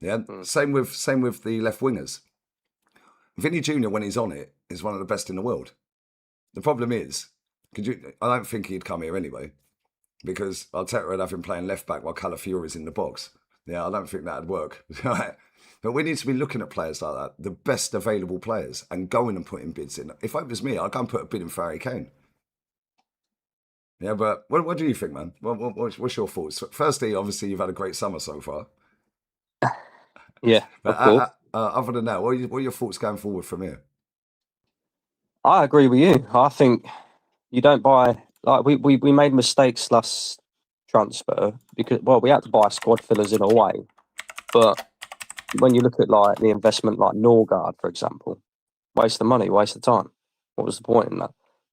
Yeah, same with the left wingers. Vinny Jr. when he's on it is one of the best in the world. The problem is, I don't think he'd come here anyway, because Arteta would have him playing left back while Calafiori's in the box. Yeah, I don't think that'd work. But we need to be looking at players like that, the best available players, and going and putting bids in. If it was me, I'd go and put a bid in for Harry Kane. Yeah, but what do you think, man? What's your thoughts? Firstly, obviously, you've had a great summer so far. Yeah, But of course. other than that, what are your thoughts going forward from here? I agree with you. I think you don't buy, like, we made mistakes last transfer because, well, we had to buy squad fillers in a way. But when you look at like the investment, like Norgard, for example, waste of money, waste of time. What was the point in that?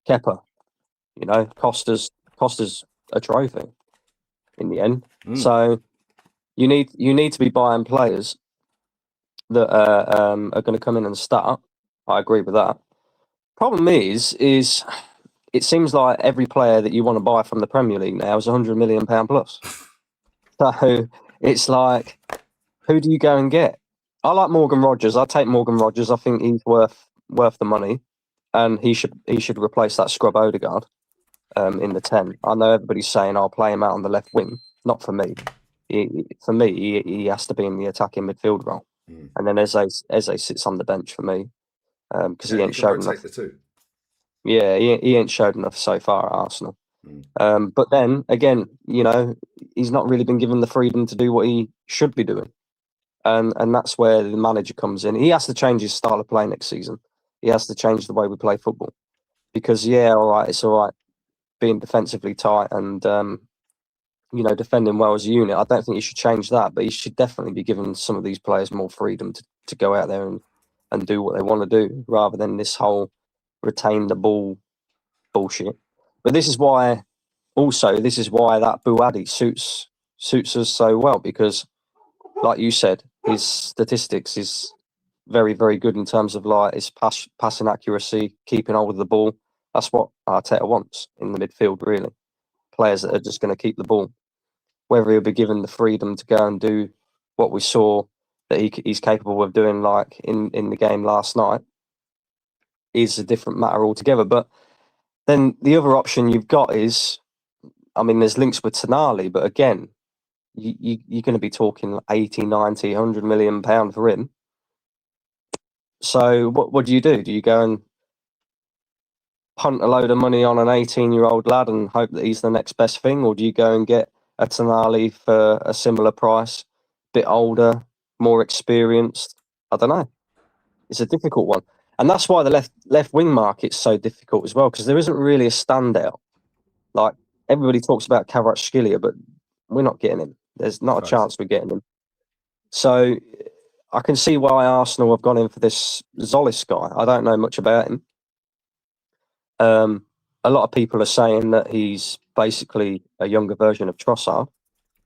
Kepa, cost us a trophy in the end. So you need to be buying players that are going to come in and start. I agree with that. Problem is it seems like every player that you want to buy from the Premier League now is £100 million plus. So it's like, who do you go and get? I like Morgan Rogers. I take Morgan Rogers. I think he's worth the money, and he should replace that scrub Odegaard in the 10. I know everybody's saying I'll play him out on the left wing. Not for me. For me, he has to be in the attacking midfield role, and then Eze sits on the bench for me because he ain't showed enough. The two. Yeah, he ain't showed enough so far at Arsenal. But then again, he's not really been given the freedom to do what he should be doing. And that's where the manager comes in. He has to change his style of play next season. He has to change the way we play football. Because, it's all right being defensively tight and, defending well as a unit. I don't think he should change that, but he should definitely be giving some of these players more freedom to go out there and do what they want to do, rather than this whole retain the ball bullshit. But this is why that Bouaddi suits us so well, because, like you said, his statistics is very, very good in terms of like his passing accuracy, keeping hold of the ball. That's what Arteta wants in the midfield, really. Players that are just going to keep the ball. Whether he'll be given the freedom to go and do what we saw that he's capable of doing, like in the game last night, is a different matter altogether. But then the other option you've got is, there's links with Tonali, but again, you're going to be talking 80, 90, 100 million pound for him. So what do? Do you go and punt a load of money on an 18-year-old lad and hope that he's the next best thing? Or do you go and get a Tonali for a similar price, bit older, more experienced? I don't know. It's a difficult one. And that's why the left wing market's so difficult as well, because there isn't really a standout. Like, everybody talks about Kvaratskhelia, but we're not getting him. There's not a chance we're getting him. So I can see why Arsenal have gone in for this Zolis guy. I don't know much about him. A lot of people are saying that he's basically a younger version of Trossard,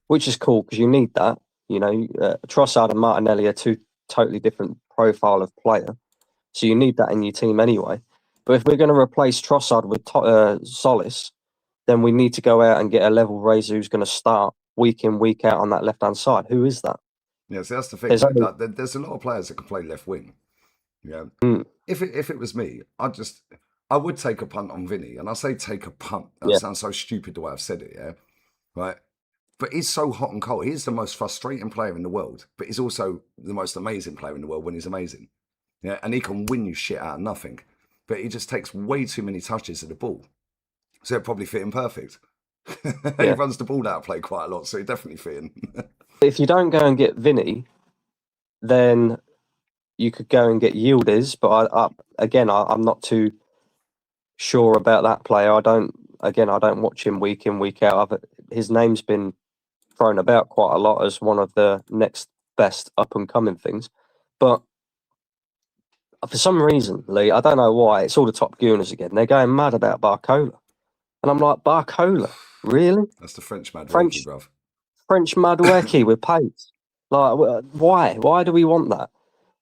which is cool because you need that. Trossard and Martinelli are two totally different profile of player, so you need that in your team anyway. But if we're going to replace Trossard with Zolis, then we need to go out and get a level raiser who's going to start week in, week out on that left-hand side. Who is that? Yeah, so that's the thing. There's only, There's a lot of players that can play left wing. Yeah. mm, If it was me, I would take a punt on Vinny. And I say take a punt. That yeah, sounds so stupid the way I've said it, yeah. Right. But he's so hot and cold. He's the most frustrating player in the world, but he's also the most amazing player in the world when he's amazing. Yeah, and he can win you shit out of nothing. But he just takes way too many touches of the ball. So it'd probably fit him perfect. He yeah. runs the ball out of play quite a lot, so he'd definitely fit in. If you don't go and get Vinny, then you could go and get Yildiz. But I'm not too sure about that player. I don't watch him week in, week out. His name's been thrown about quite a lot as one of the next best up and coming things. But for some reason, Lee, I don't know why, it's all the top gooners again. They're going mad about Barcola. And I'm like, Barcola? Really? That's the French Madrid, bruv. French Madueke with pace. Like, why? Why do we want that?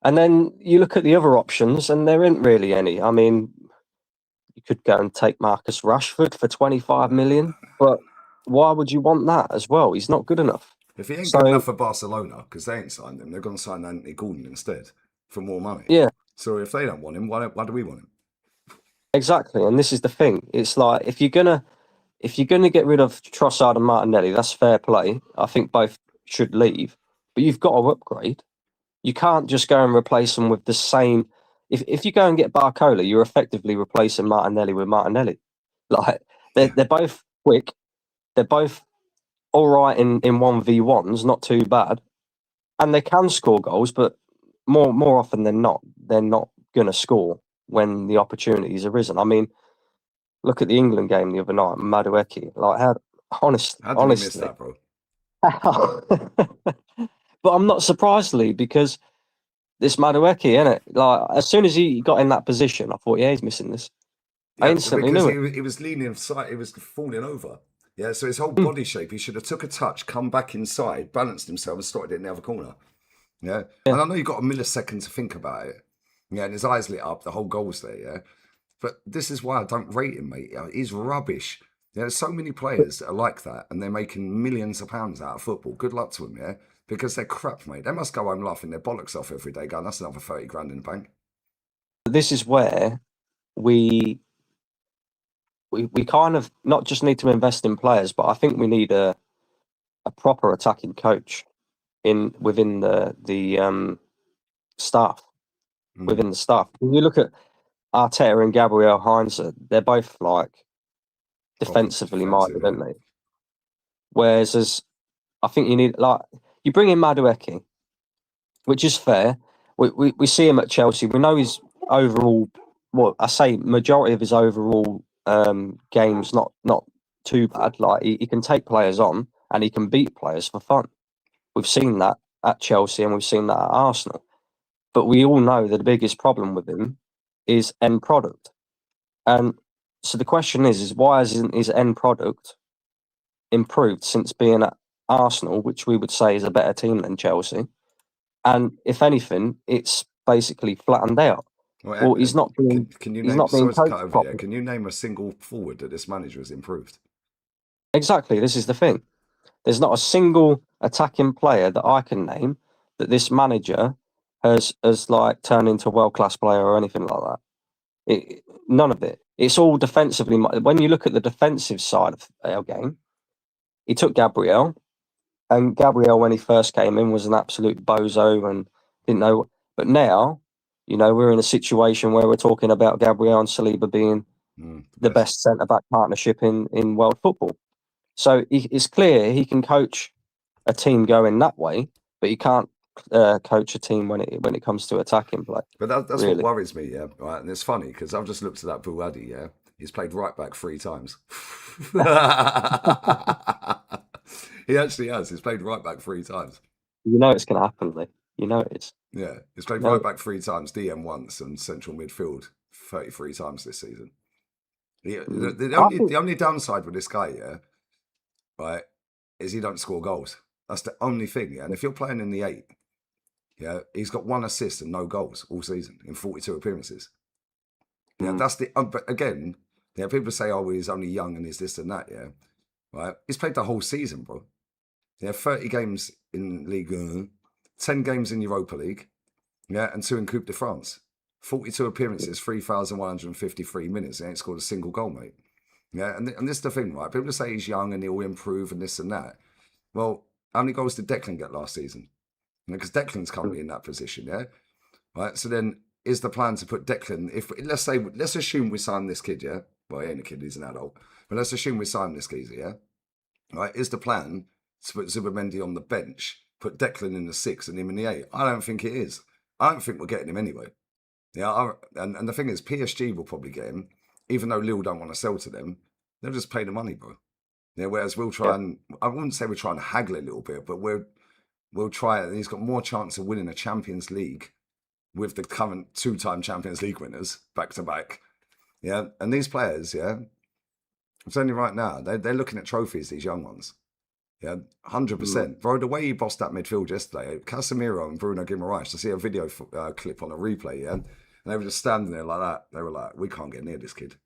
And then you look at the other options, and there ain't really any. I mean, you could go and take Marcus Rashford for 25 million, but why would you want that as well? He's not good enough. If he ain't good enough for Barcelona, because they ain't signed him, they're going to sign Anthony Gordon instead for more money. Yeah. So if they don't want him, why do we want him? Exactly, and this is the thing. It's like if you're gonna get rid of Trossard and Martinelli, that's fair play. I think both should leave, but you've got to upgrade. You can't just go and replace them with the same. If you go and get Barcola, you're effectively replacing Martinelli with Martinelli. Like they're both quick, they're both all right in 1v1s, not too bad, and they can score goals, but more often than not, they're not gonna score when the opportunities arisen. I mean, look at the England game the other night, Madueke. Like, how did we miss that, bro? But I'm not surprised, Lee, because this Madueke, innit? Like, as soon as he got in that position, I thought, yeah, he's missing this. Yeah, I instantly knew it. He was leaning inside, he was falling over. Yeah, so his whole body shape, he should have took a touch, come back inside, balanced himself, and started it in the other corner. Yeah, and I know you got a millisecond to think about it. Yeah, and his eyes lit up, the whole goal's there. Yeah, but this is why I don't rate him, mate. He's rubbish. There's so many players that are like that, and they're making millions of pounds out of football. Good luck to them, yeah, because they're crap, mate. They must go home laughing their bollocks off every day, going, "That's another 30 grand in the bank." This is where we kind of not just need to invest in players, but I think we need a proper attacking coach within the staff. Within the staff, when you look at Arteta and Gabriel Heinze, they're both like defensively minded, aren't they? Whereas I think you need, like, you bring in Madueke, which is fair. We see him at Chelsea. We know his overall, majority of his overall games not too bad. Like he can take players on and he can beat players for fun. We've seen that at Chelsea and we've seen that at Arsenal. But we all know that the biggest problem with him is end product. And so the question is why hasn't his end product improved since being at Arsenal, which we would say is a better team than Chelsea? And if anything, it's basically flattened out. Well, he's not being. Can you he's name? not being Sorry to coached cut over properly. here. Can you name a single forward that this manager has improved? Exactly. This is the thing. There's not a single attacking player that I can name that this manager has like turned into a world-class player or anything like that. None of it. It's all defensively. When you look at the defensive side of our game, he took Gabriel, and Gabriel, when he first came in, was an absolute bozo and didn't know. But now, we're in a situation where we're talking about Gabriel and Saliba being the best centre-back partnership in world football. So it's clear he can coach a team going that way, but he can't coach a team when it comes to attacking play. But that's really what worries me, yeah. Right, and it's funny because I've just looked at that Bouaddi, yeah. He's played right back 3 times. He actually has. He's played right back 3 times. You know it's going to happen, Lee. You know it is. Yeah, he's played right back 3 times, DM once, and central midfield 33 times this season. The only downside with this guy, yeah, right, is he don't score goals. That's the only thing, yeah. And if you're playing in the 8, yeah, he's got 1 assist and no goals all season in 42 appearances. Yeah, that's the. But again, Yeah, people say, oh, well, he's only young and he's this and that, yeah. Right? He's played the whole season, bro. Yeah, 30 games in Ligue 1, 10 games in Europa League, yeah, and 2 in Coupe de France. 42 appearances, 3,153 minutes. He ain't scored a single goal, mate. Yeah, and this is the thing, right? People say he's young and he'll improve and this and that. Well, how many goals did Declan get last season? Because Declan's currently in that position, yeah? Right, so then is the plan to put Declan, if let's assume we sign this kid, yeah? Well, he ain't a kid, he's an adult. But let's assume we sign this geezer, yeah? Right, is the plan to put Zubimendi on the bench, put Declan in the 6 and him in the 8? I don't think it is. I don't think we're getting him anyway. Yeah, and the thing is, PSG will probably get him, even though Lille don't want to sell to them. They'll just pay the money, bro. Yeah, whereas we'll try and, I wouldn't say we're trying to haggle a little bit, but we'll try it. And he's got more chance of winning a Champions League with the current 2-time Champions League winners back to back. Yeah, and these players, yeah, I'm telling you right now, they're looking at trophies, these young ones. Yeah, 100%. Bro, the way he bossed that midfield yesterday, Casemiro and Bruno Guimaraes, I see a video clip on a replay, yeah, and they were just standing there like that. They were like, we can't get near this kid.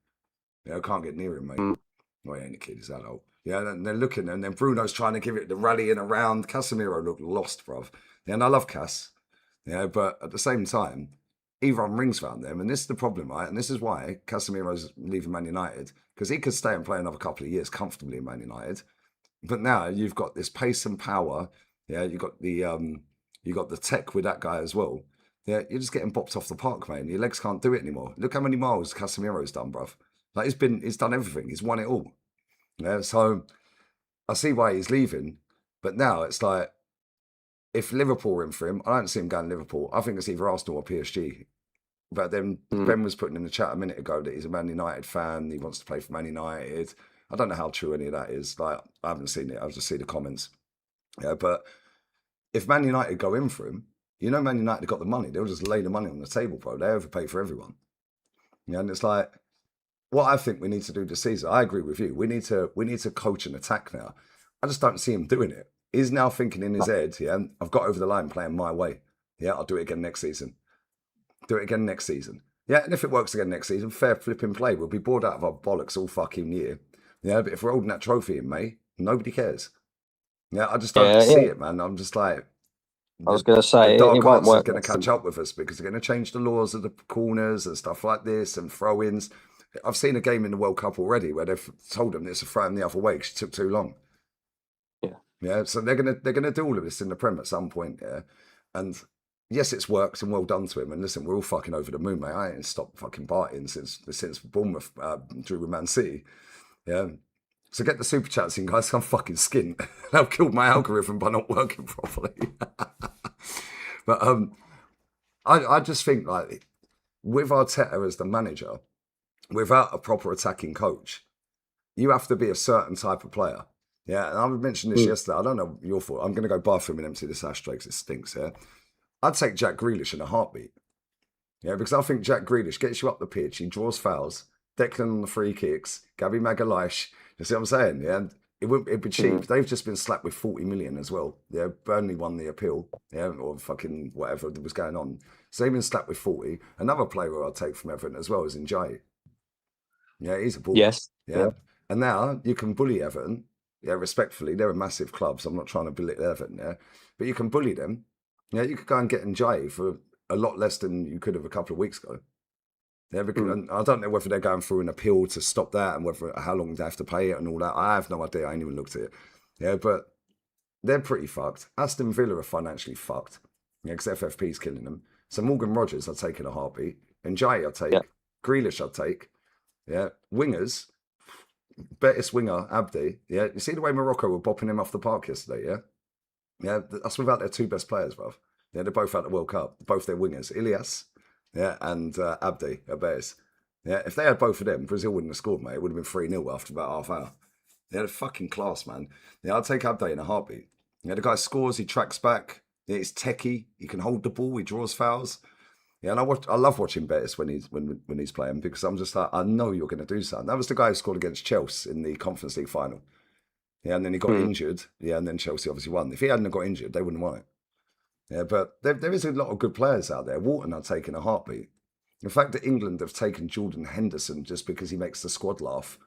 Yeah, I can't get near him, mate. Well, he ain't a kid, he's that old. Yeah, and they're looking, and then Bruno's trying to give it the rallying around. Casemiro looked lost, bruv. Yeah, and I love Cas. Yeah, but at the same time, he run rings around them, and this is the problem, right? And this is why Casemiro's leaving Man United, because he could stay and play another couple of years comfortably in Man United. But now you've got this pace and power. Yeah, you got the tech with that guy as well. Yeah, you're just getting bopped off the park, man. Your legs can't do it anymore. Look how many miles Casemiro's done, bruv. Like he's done everything. He's won it all. Yeah, so I see why he's leaving. But now it's like, if Liverpool are in for him, I don't see him going to Liverpool. I think it's either Arsenal or PSG. But then Ben was putting in the chat a minute ago that he's a Man United fan. He wants to play for Man United. I don't know how true any of that is. Like, I haven't seen it. I'll just see the comments. Yeah, but if Man United go in for him, you know Man United got the money. They'll just lay the money on the table, bro. They overpay for everyone. Yeah, and it's like, what I think we need to do this season, I agree with you. We need to coach and attack now. I just don't see him doing it. He's now thinking in his head, yeah, I've got over the line playing my way. Yeah, I'll do it again next season. Do it again next season. Yeah, and if it works again next season, fair flipping play. We'll be bored out of our bollocks all fucking year. Yeah, but if we're holding that trophy in May, nobody cares. Yeah, I just don't see it, man. I'm just like, I was going to say, the dark it won't arts are work. going to catch up with us because they're going to change the laws of the corners and stuff like this and throw-ins. I've seen a game in the World Cup already where they've told them it's a throw in the other way because it took too long. Yeah, so they're gonna do all of this in the Prem at some point, yeah. And yes, it's worked and well done to him. And listen, we're all fucking over the moon, mate. I ain't stopped fucking partying since Bournemouth drew with Man City. Yeah. So get the super chats in, guys. I'm fucking skint. I've killed my algorithm by not working properly. But I just think like with Arteta as the manager, without a proper attacking coach, you have to be a certain type of player. Yeah, and I mentioned this yesterday. I don't know your fault. I'm going to go bathroom and empty this ashtray because it stinks, yeah? I'd take Jack Grealish in a heartbeat. Yeah, because I think Jack Grealish gets you up the pitch. He draws fouls. Declan on the free kicks. Gabby Magalhaes. You see what I'm saying? Yeah, and it'd be cheap. They've just been slapped with 40 million as well. Yeah, Burnley won the appeal. Yeah, or fucking whatever that was going on. So they've been slapped with 40. Another player I'd take from Everton as well is Njai. Yeah, he's a ball. Yes. Yeah. And now you can bully Everton. Yeah, respectfully, they're a massive club, so I'm not trying to belittle Everton there. But you can bully them. Yeah, you could go and get Njai for a lot less than you could have a couple of weeks ago. Yeah, because and I don't know whether they're going through an appeal to stop that and how long they have to pay it and all that. I have no idea. I ain't even looked at it. Yeah, but they're pretty fucked. Aston Villa are financially fucked. Yeah, because FFP's killing them. So Morgan Rogers, I'd take in a heartbeat. Njai, I'd take. Yeah. Grealish, I'd take. Yeah, wingers. Betis winger, Abdi. Yeah, you see the way Morocco were bopping him off the park yesterday, yeah? Yeah, that's without their 2 best players, bruv. Yeah, they're both at the World Cup. Both their wingers, Ilias, yeah, and Abdi at Betis. Yeah, if they had both of them, Brazil wouldn't have scored, mate. It would have been 3-0 after about half hour. They're fucking class, man. Yeah, I'd take Abdi in a heartbeat. Yeah, the guy scores, he tracks back. Yeah, he's techie. He can hold the ball. He draws fouls. Yeah, and I love watching Betis when he's playing because I'm just like, I know you're going to do something. That was the guy who scored against Chelsea in the Conference League final. Yeah, and then he got injured. Yeah, and then Chelsea obviously won. If he hadn't got injured, they wouldn't have won it. Yeah, but there is a lot of good players out there. Wharton are taking a heartbeat. The fact that England have taken Jordan Henderson just because he makes the squad laugh,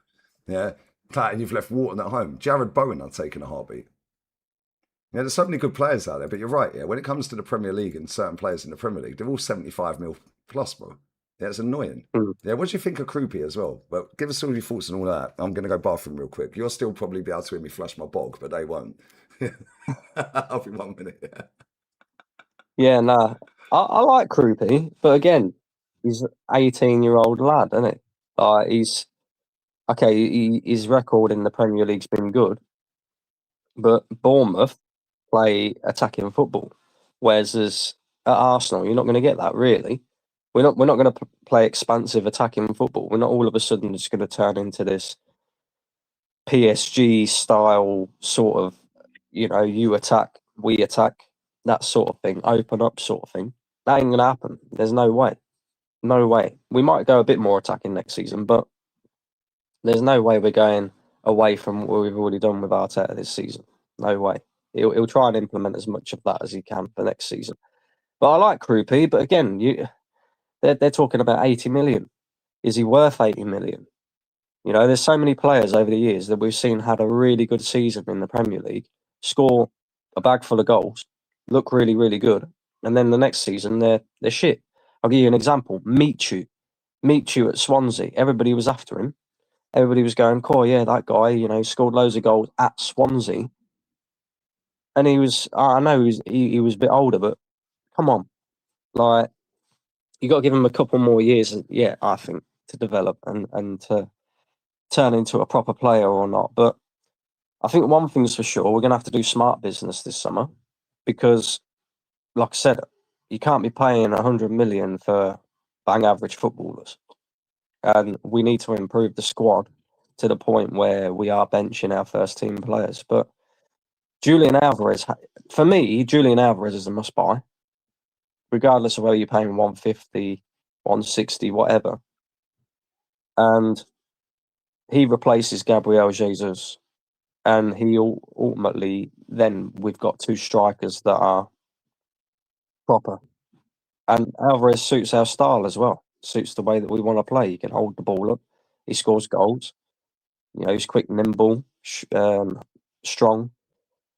yeah, and you've left Wharton at home. Jared Bowen, I'd take in a heartbeat. Yeah, there's so many good players out there, but you're right. Yeah, when it comes to the Premier League and certain players in the Premier League, they're all 75 mil plus, bro. Yeah, it's annoying. Mm. Yeah, what do you think of Croupy as well? Well, give us all your thoughts on all that. I'm going to go bathroom real quick. You'll still probably be able to hear me flush my bog, but they won't. I'll be 1 minute. Yeah, nah. I like Croupy, but again, he's an 18-year-old lad, isn't it? He's okay. His record in the Premier League's been good, but Bournemouth play attacking football, whereas at Arsenal, you're not going to get that really. We're not going to play expansive attacking football. We're not all of a sudden just going to turn into this PSG style sort of, you attack, we attack, that sort of thing, open up sort of thing. That ain't going to happen. There's no way. No way. We might go a bit more attacking next season, but there's no way we're going away from what we've already done with Arteta this season. No way. He'll try and implement as much of that as he can for next season. But I like Croupy, but again, they're talking about 80 million. Is he worth 80 million? There's so many players over the years that we've seen had a really good season in the Premier League, score a bag full of goals, look really, really good, and then the next season they're shit. I'll give you an example. Michu at Swansea. Everybody was after him. Everybody was going, "Cool, yeah, that guy, scored loads of goals at Swansea." And he was, I know he was a bit older, but come on, like you got to give him a couple more years, yeah, I think, to develop and to turn into a proper player or not. But I think one thing's for sure, we're going to have to do smart business this summer because, like I said, you can't be paying 100 million for bang average footballers. And we need to improve the squad to the point where we are benching our first team players. But Julian Alvarez, for me, Julian Alvarez is a must buy, regardless of whether you're paying 150, 160, whatever. And he replaces Gabriel Jesus. And he ultimately, then we've got two strikers that are proper. And Alvarez suits our style as well, suits the way that we want to play. He can hold the ball up, he scores goals. He's quick, nimble, strong,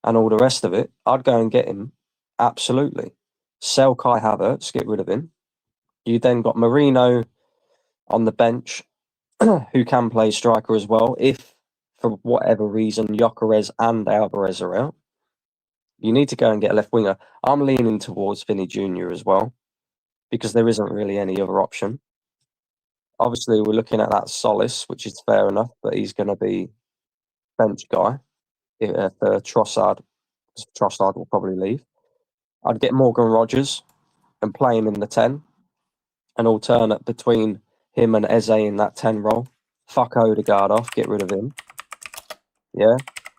and all the rest of it. I'd go and get him, absolutely. Sell Kai Havertz, get rid of him. You then got Marino on the bench, who can play striker as well. If, for whatever reason, Gyökeres and Alvarez are out, you need to go and get a left winger. I'm leaning towards Vinny Jr. as well, because there isn't really any other option. Obviously, we're looking at that Solis, which is fair enough, but he's going to be bench guy for Trossard. Trossard will probably leave. I'd get Morgan Rogers and play him in the 10, and alternate between him and Eze in that 10 role. Fuck Odegaard off, get rid of him. Yeah.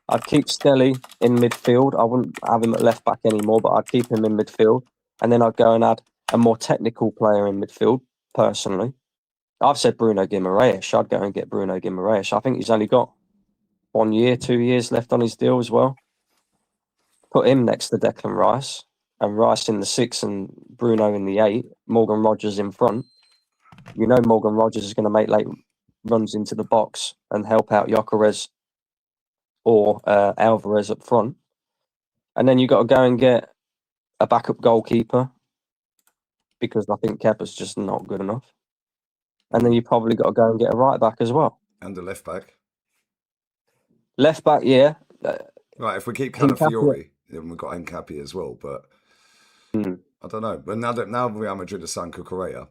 I'd keep Stelly in midfield. I wouldn't have him at left back anymore, but I'd keep him in midfield. And then I'd go and add a more technical player in midfield, personally. I've said Bruno Guimaraes. I'd go and get Bruno Guimaraes. I think he's only got 1 year, 2 years left on his deal as well. Put him next to Declan Rice, and Rice in the 6 and Bruno in the 8. Morgan Rogers in front. Morgan Rogers is going to make late runs into the box and help out Gyökeres or Alvarez up front. And then you got to go and get a backup goalkeeper, because I think Kepa's just not good enough. And then you probably got to go and get a right back as well. And a left back. Left back, yeah. Right, if we keep Calafiori, then we've got Nkapi as well. But I don't know. But now Real Madrid have signed Cucurella,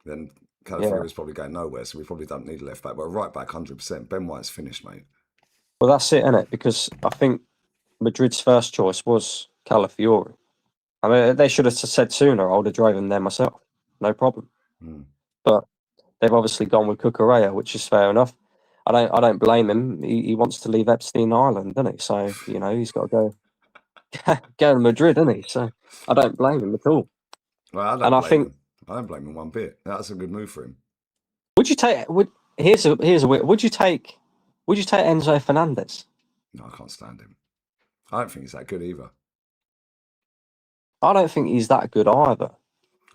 then Calafiori's probably going nowhere. So we probably don't need a left back. But a right back, 100%. Ben White's finished, mate. Well, that's it, isn't it? Because I think Madrid's first choice was Calafiori. I mean, they should have said sooner. I would have driven there myself. No problem. But they've obviously gone with Cucurella, which is fair enough. I don't blame him. He wants to leave Epstein Island, doesn't he? So, he's got to go to Madrid, doesn't he? So I don't blame him at all. Well, I don't blame him one bit. That's a good move for him. Would you take? Here's a would you take Enzo Fernandez? No, I can't stand him. I don't think he's that good either. I don't think he's that good either.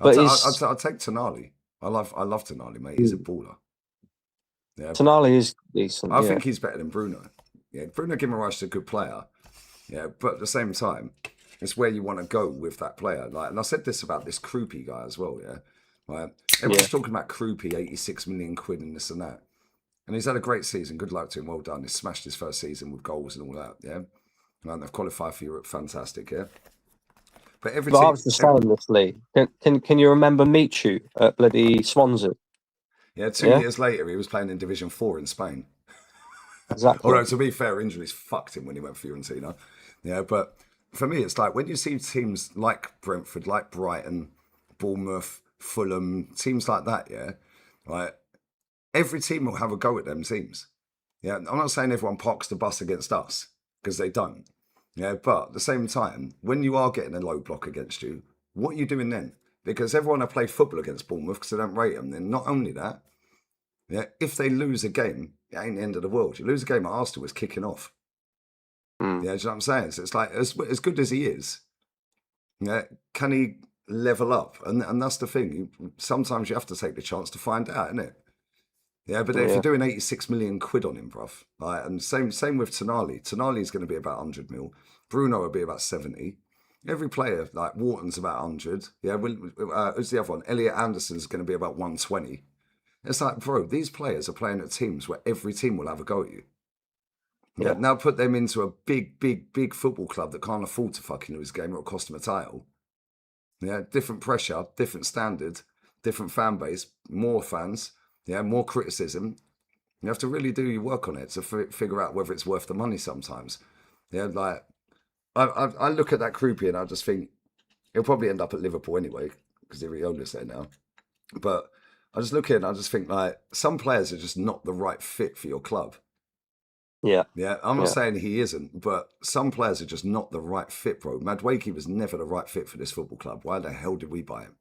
But I'll take Tonali. I love Tonali, mate. He's a baller. Yeah, Tonali is decent. I Yeah, think he's better than Bruno. Yeah, Bruno Guimaraes is a good player. Yeah, but at the same time, it's where you want to go with that player. Like, and I said this about this Krupi guy as well. Yeah, right. Everyone's yeah, talking about Krupi, 86 million quid and this and that. And he's had a great season. Good luck to him. Well done. He smashed his first season with goals and all that. Yeah, and they've qualified for Europe. Fantastic. Yeah, but every but I team, was just saying this, Lee. Can you remember Michu at bloody Swansea? yeah, 2 years Yeah, later, he was playing in Division 4 in Spain. exactly. Although, to be fair, injuries fucked him when he went for Fiorentina. Yeah, but for me, it's like when you see teams like Brentford, like Brighton, Bournemouth, Fulham, teams like that, yeah, right, every team will have a go at them teams. Yeah, I'm not saying everyone parks the bus against us, because they don't. Yeah, but at the same time, when you are getting a low block against you, what are you doing then? Because everyone will play football against Bournemouth because they don't rate them. Then not only that, yeah, if they lose a game, it ain't the end of the world. You lose a game at Arsenal, it's kicking off. Mm, Yeah, do you know what I'm saying? So it's like as good as he is, yeah, can he level up? And that's the thing. Sometimes you have to take the chance to find out, isn't it? Yeah, but if you're yeah, doing 86 million quid on him, bruv, like, and same with Tonali. Tonali's going to be about 100 mil. Bruno will be about 70. Every player, like Wharton's about 100. Yeah, who's the other one? Elliot Anderson's going to be about 120. It's like, bro, these players are playing at teams where every team will have a go at you. Yeah, yeah, now put them into a big football club that can't afford to fucking lose a game or it'll cost them a title. Yeah, different pressure, different standard, different fan base, more fans, yeah, more criticism. You have to really do your work on it to figure out whether it's worth the money sometimes. Yeah, like I look at that Krupi and I just think he'll probably end up at Liverpool anyway because Iriola's there now. But I just look at it and I just think like some players are just not the right fit for your club. yeah, Yeah, I'm not yeah, saying he isn't, but some players are just not the right fit, bro. Madwakey was never the right fit for this football club. Why the hell did we buy him?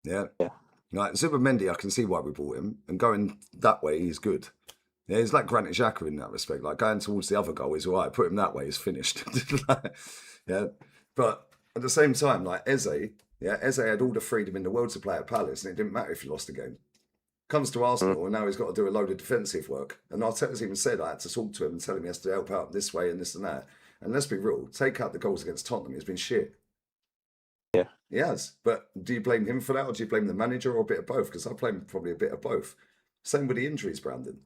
Yeah, yeah, like Zubimendi, I can see why we bought him, and going that way, he's good. Yeah, he's like Granit Xhaka in that respect. Like going towards the other goal, he's all right. Put him that way, he's finished. Yeah, but at the same time, like Eze, yeah, Eze had all the freedom in the world to play at Palace, and it didn't matter if he lost the game. Comes to mm, Arsenal, and now he's got to do a load of defensive work. And Arteta's even said I had to talk to him and tell him he has to help out this way and this and that. And let's be real, take out the goals against Tottenham, he's been shit. yeah, He has. But do you blame him for that, or do you blame the manager, or a bit of both? Because I blame probably a bit of both. Same with the injuries, Brandon.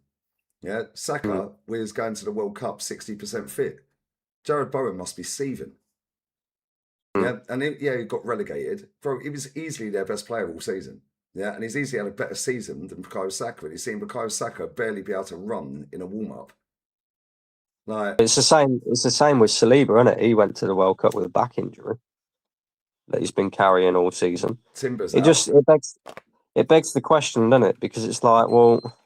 Yeah, mm, Saka was going to the World Cup 60% fit. Jared Bowen must be seething. mm. Yeah, and he got relegated. Bro, he was easily their best player all season. Yeah, and he's easily had a better season than Bukayo Saka. And he's seen Bukayo Saka barely be able to run in a warm up. Like It's the same. It's the same with Saliba, isn't it? He went to the World Cup with a back injury that he's been carrying all season. Timber's It out. just it begs the question, doesn't it? Because it's like, well,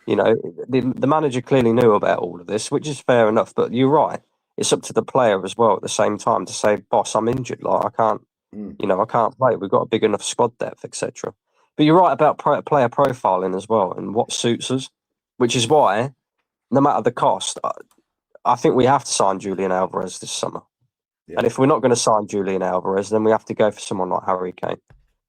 you know, the manager clearly knew about all of this, which is fair enough. But you're right; it's up to the player as well at the same time to say, "Boss, I'm injured. Like I can't, Mm, I can't play. We've got a big enough squad depth, etc." But you're right about player profiling as well and what suits us, which is why, no matter the cost, I think we have to sign Julian Alvarez this summer. yeah. And if we're not going to sign Julian Alvarez, then we have to go for someone like Harry Kane,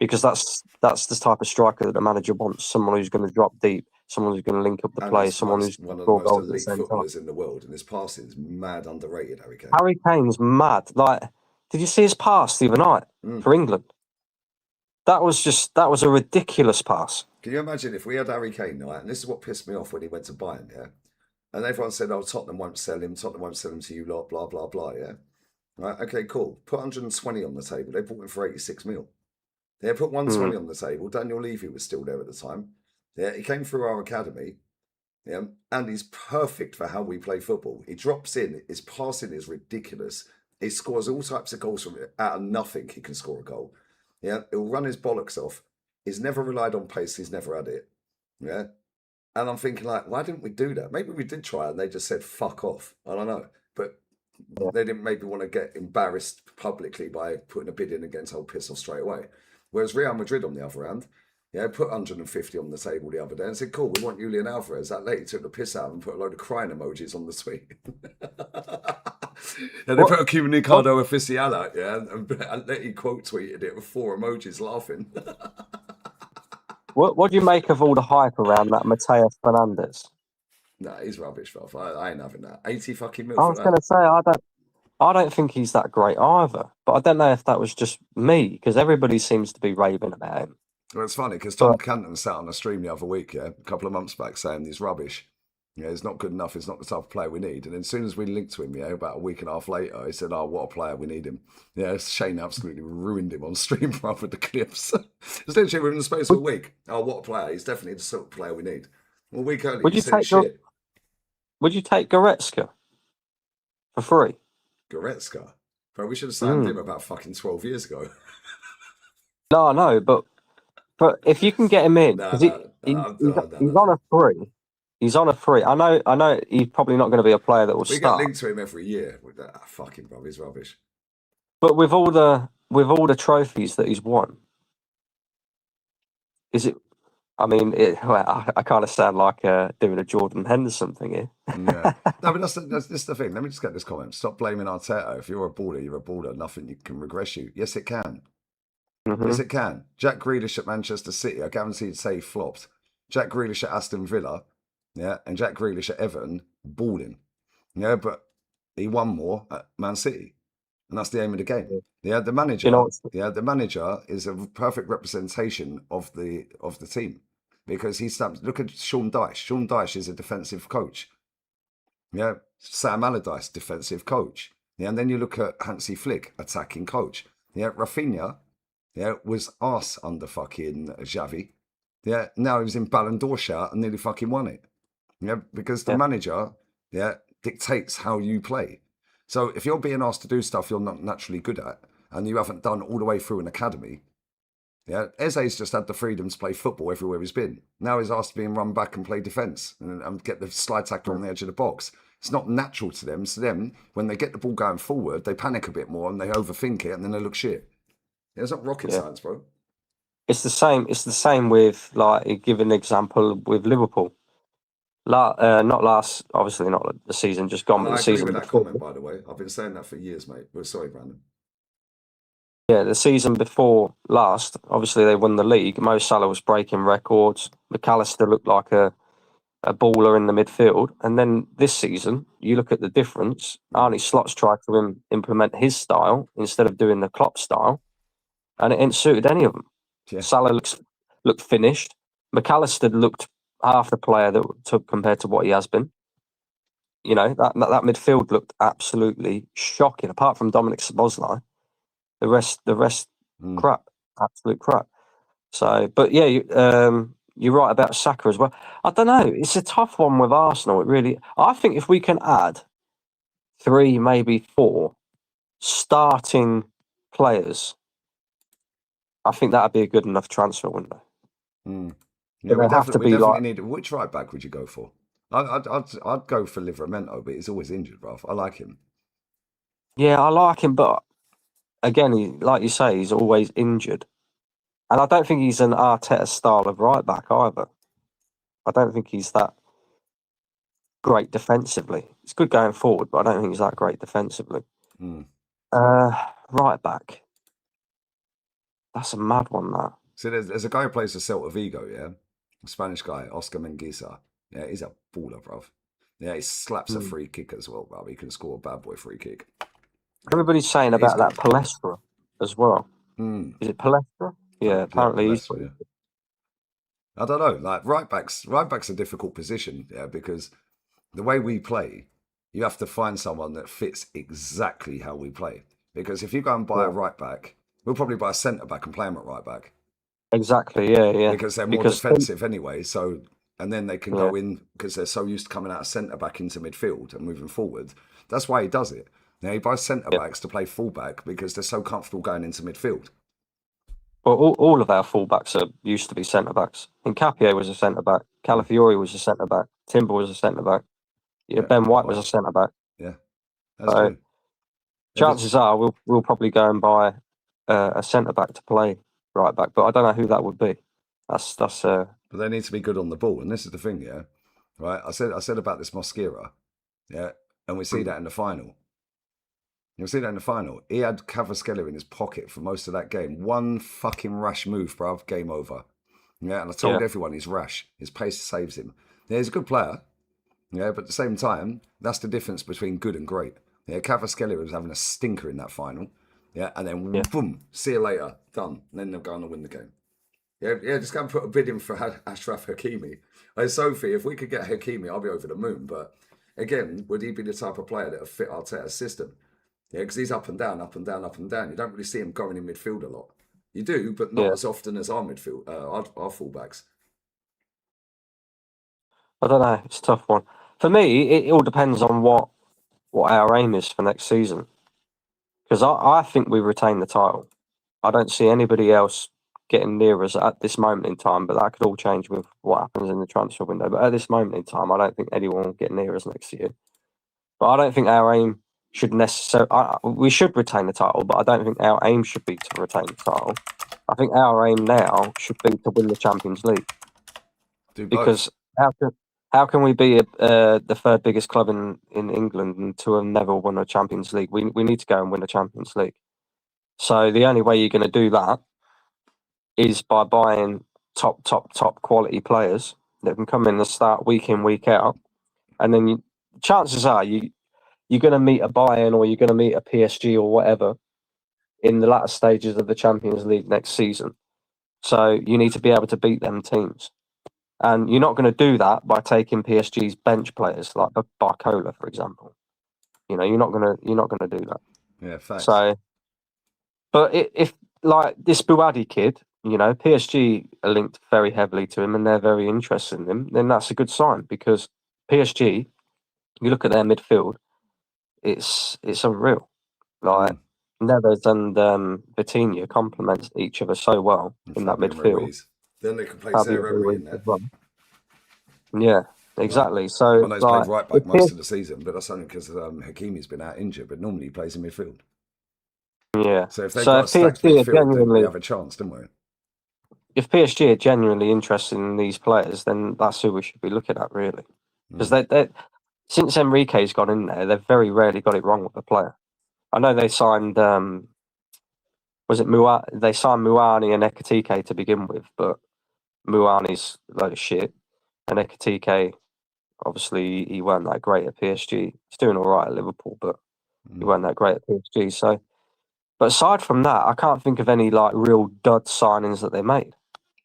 because that's the type of striker that the manager wants. Someone who's going to drop deep, someone who's going to link up the And play, he's someone who's going one to of the score most goals at the elite same time. footballers in the world, and his passing is mad underrated, Harry Kane. Harry Kane's mad. Like, did you see his pass the other night Mm. for England? That was a ridiculous pass. Can you imagine if we had Harry Kane, right? And this is what pissed me off when he went to Bayern, yeah? And everyone said, oh, Tottenham won't sell him to you lot, blah, blah, blah, yeah? Right, okay, cool. Put 120 on the table. They bought him for 86 mil. They put 120 Mm, on the table. Daniel Levy was still there at the time. Yeah, he came through our academy. Yeah, and he's perfect for how we play football. He drops in, his passing is ridiculous. He scores all types of goals from out of nothing. He can score a goal. Yeah, he'll run his bollocks off. He's never relied on pace. He's never had it. Yeah, and I'm thinking like, why didn't we do that? Maybe we did try and they just said fuck off. I don't know, but yeah. they didn't maybe want to get embarrassed publicly by putting a bid in against old piss off straight away. Whereas Real Madrid, on the other hand, yeah, put 150 on the table the other day and said, cool, we want Julian Alvarez. That lady took the piss out and put a load of crying emojis on the tweet. And they What? put a What? comunicado oficial out, yeah, and Letty quote tweeted it with 4 emojis laughing. What do you make of all the hype around that Mateus Fernandez? Nah, he's rubbish, bro. I ain't having that. 80 fucking mil I for was going that. to say I don't think he's that great either, but I don't know if that was just me because everybody seems to be raving about him. Well, it's funny because Tom But Canton sat on a stream the other week, a couple of months back, saying he's rubbish. He's not good enough. He's not the type of player we need. And then as soon as we linked to him, about a week and a half later, he said, "Oh, what a player, we need him." Yeah, Shane absolutely ruined him on stream with the clips. It's literally within the space of a would, week. Oh, what a player! He's definitely the sort of player we need. Well, a week earlier, would you you said he's take shit. would you take Goretzka for free? Goretzka, bro, we should have signed him Mm. about fucking 12 years ago. No, but if you can get him in No, because no, no, no, no, he's no. on a free. He's on a free. I know. He's probably not going to be a player that will We get start. linked to him every year with that. Fucking bro, he's rubbish. But with all the trophies that he's won, is it? I mean, I kind of sound like doing a Jordan Henderson thing here. Yeah. No, but that's the thing. Let me just get this comment. Stop blaming Arteta. If you're a baller, you're a baller. Nothing can regress you. Yes, it can. Yes, Hmm. it can. Jack Grealish at Manchester City, I guarantee you'd say he flopped. Jack Grealish at Aston Villa, yeah, and Jack Grealish at Everton, balling. Yeah, but he won more at Man City. And that's the aim of the game. Yeah, the You know, manager, yeah, the manager is a perfect representation of the team. Because he stamps, look at Sean Dyche. Sean Dyche is a defensive coach. Yeah, Sam Allardyce, defensive coach. Yeah, and then you look at Hansi Flick, attacking coach. Yeah, Rafinha, yeah, was arse under fucking Xavi. Yeah, now he was in Ballon d'Or shout and nearly fucking won it. Yeah, because the yeah, manager, yeah, dictates how you play. So if you're being asked to do stuff you're not naturally good at and you haven't done all the way through an academy, yeah, Eze's just had the freedom to play football everywhere he's been. Now he's asked to be in run back and play defence and get the slide tackle on the edge of the box. It's not natural to them. So them, when they get the ball going forward, they panic a bit more and they overthink it and then they look shit. Yeah, it's not rocket yeah. science, bro. It's the same. It's the same with like give an example with Liverpool. Not last, obviously not the season just gone, but I the agree season with that before. comment, by the way. I've been saying that for years, mate. Well, sorry, Brandon. Yeah, the season before last, obviously they won the league. Mo Salah was breaking records. McAllister looked like a baller in the midfield. And then this season, you look at the difference. Arnie Slot's tried to implement his style instead of doing the Klopp style, and it ain't suited any of them. Yeah. Salah looked finished. McAllister looked half the player compared to what he has been. You know, that midfield looked absolutely shocking. Apart from Dominic Szoboszlai, the rest crap, absolute crap. So, but yeah, you're right about Saka as well. I don't know. It's a tough one with Arsenal. It really. I think if we can add 3, maybe 4 starting players, I think that'd be a good enough transfer window. Yeah, But they have to we be definitely like, need. Which right back would you go for? I'd go for Livramento, but he's always injured, bro. I like him. yeah, I like him, but again, like you say, he's always injured, and I don't think he's an Arteta style of right back either. I don't think he's that great defensively. He's good going forward, but I don't think he's that great defensively. Right back. That's a mad one, that. So there's a guy who plays for Celta Vigo, yeah, a Spanish guy, Oscar Menguisa. Yeah, he's a baller, bro. Yeah, he slaps a free kick as well, bro. He can score a bad boy free kick. Everybody's saying He's about that good. Palestra as well. Is it Palestra? Yeah, apparently he's. Palestra, yeah. I don't know. Like right back's a difficult position, yeah, because the way we play, you have to find someone that fits exactly how we play. Because if you go and buy a right back, we'll probably buy a centre back and play him at right back. Exactly, yeah. Because they're more defensive anyway. So, and then they can go in because they're so used to coming out of centre back into midfield and moving forward. That's why he does it. Now he buys centre backs to play full back because they're so comfortable going into midfield. Well, all of our fullbacks are used to be centre backs. Nkapie was a centre back. Calafiori was a centre back. Timber was a centre back. Yeah, Ben White was a centre back. Yeah, that's true. Chances are we'll probably go and buy a centre back to play right back, but I don't know who that would be. That's. But they need to be good on the ball, and this is the thing, yeah. Right, I said about this Mosquera, yeah, and we see that in the final. You'll see that in the final. He had Cavaschella in his pocket for most of that game. One fucking rash move, bruv, game over. Yeah, and I told everyone he's rash. His pace saves him. Yeah, he's a good player. Yeah, but at the same time, that's the difference between good and great. Yeah, Cavaschelli was having a stinker in that final. Yeah, and then boom, see you later, done. And then they'll go on and win the game. Yeah, just go and put a bid in for Ashraf Hakimi. Hey, Sophie, if we could get Hakimi, I'll be over the moon. But again, would he be the type of player that would fit Arteta's system? Yeah, because he's up and down, up and down, up and down. You don't really see him going in midfield a lot. You do, but not as often as our midfield, our fullbacks. I don't know. It's a tough one. For me, it all depends on what our aim is for next season. Because I think we retain the title. I don't see anybody else getting near us at this moment in time, but that could all change with what happens in the transfer window. But at this moment in time, I don't think anyone will get near us next year. But I don't think our aim should necessarily... we should retain the title, but I don't think our aim should be to retain the title. I think our aim now should be to win the Champions League. Because how can we be the third biggest club in England and to have never won a Champions League? We need to go and win a Champions League. So the only way you're going to do that is by buying top quality players that can come in and start week in, week out. And then chances are you're going to meet a Bayern or you're going to meet a PSG or whatever in the latter stages of the Champions League next season. So you need to be able to beat them teams. And you're not going to do that by taking PSG's bench players like Barcola, for example. You're not going to do that. Yeah, facts. So, but if like this Bouaddi kid, PSG are linked very heavily to him and they're very interested in him, then that's a good sign because PSG, you look at their midfield, it's unreal. Like Neves and Vitinha complement each other so well in that midfield. Ruiz. Then they can play Emery in there. Well. Yeah, exactly. So I know he's played right back most of the season, but that's only because Hakimi's been out injured. But normally he plays in midfield. Yeah. So if they've got a stacked midfield, then we have a chance, don't we? If PSG are genuinely interested in these players, then that's who we should be looking at, really. Because they since Enrique's gone in there, they've very rarely got it wrong with the player. I know they signed, was it Muani? They signed Muani and Ekatike to begin with, but Muani's a load of shit. And Ekatike, obviously, he weren't that great at PSG. He's doing all right at Liverpool, but he weren't that great at PSG. So, but aside from that, I can't think of any like real dud signings that they made.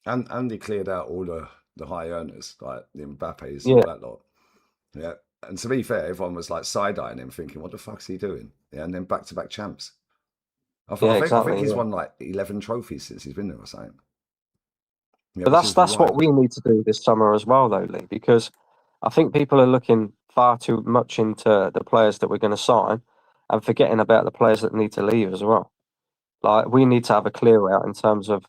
And he cleared out all the high earners, like the Mbappes and all that lot. Yeah. And to be fair, everyone was like side-eyeing him, thinking, what the fuck's he doing? Yeah, and then back-to-back champs. I think he's won like 11 trophies since he's been there or something. Yeah, but that's what we need to do this summer as well, though, Lee, because I think people are looking far too much into the players that we're going to sign and forgetting about the players that need to leave as well. Like, we need to have a clear out in terms of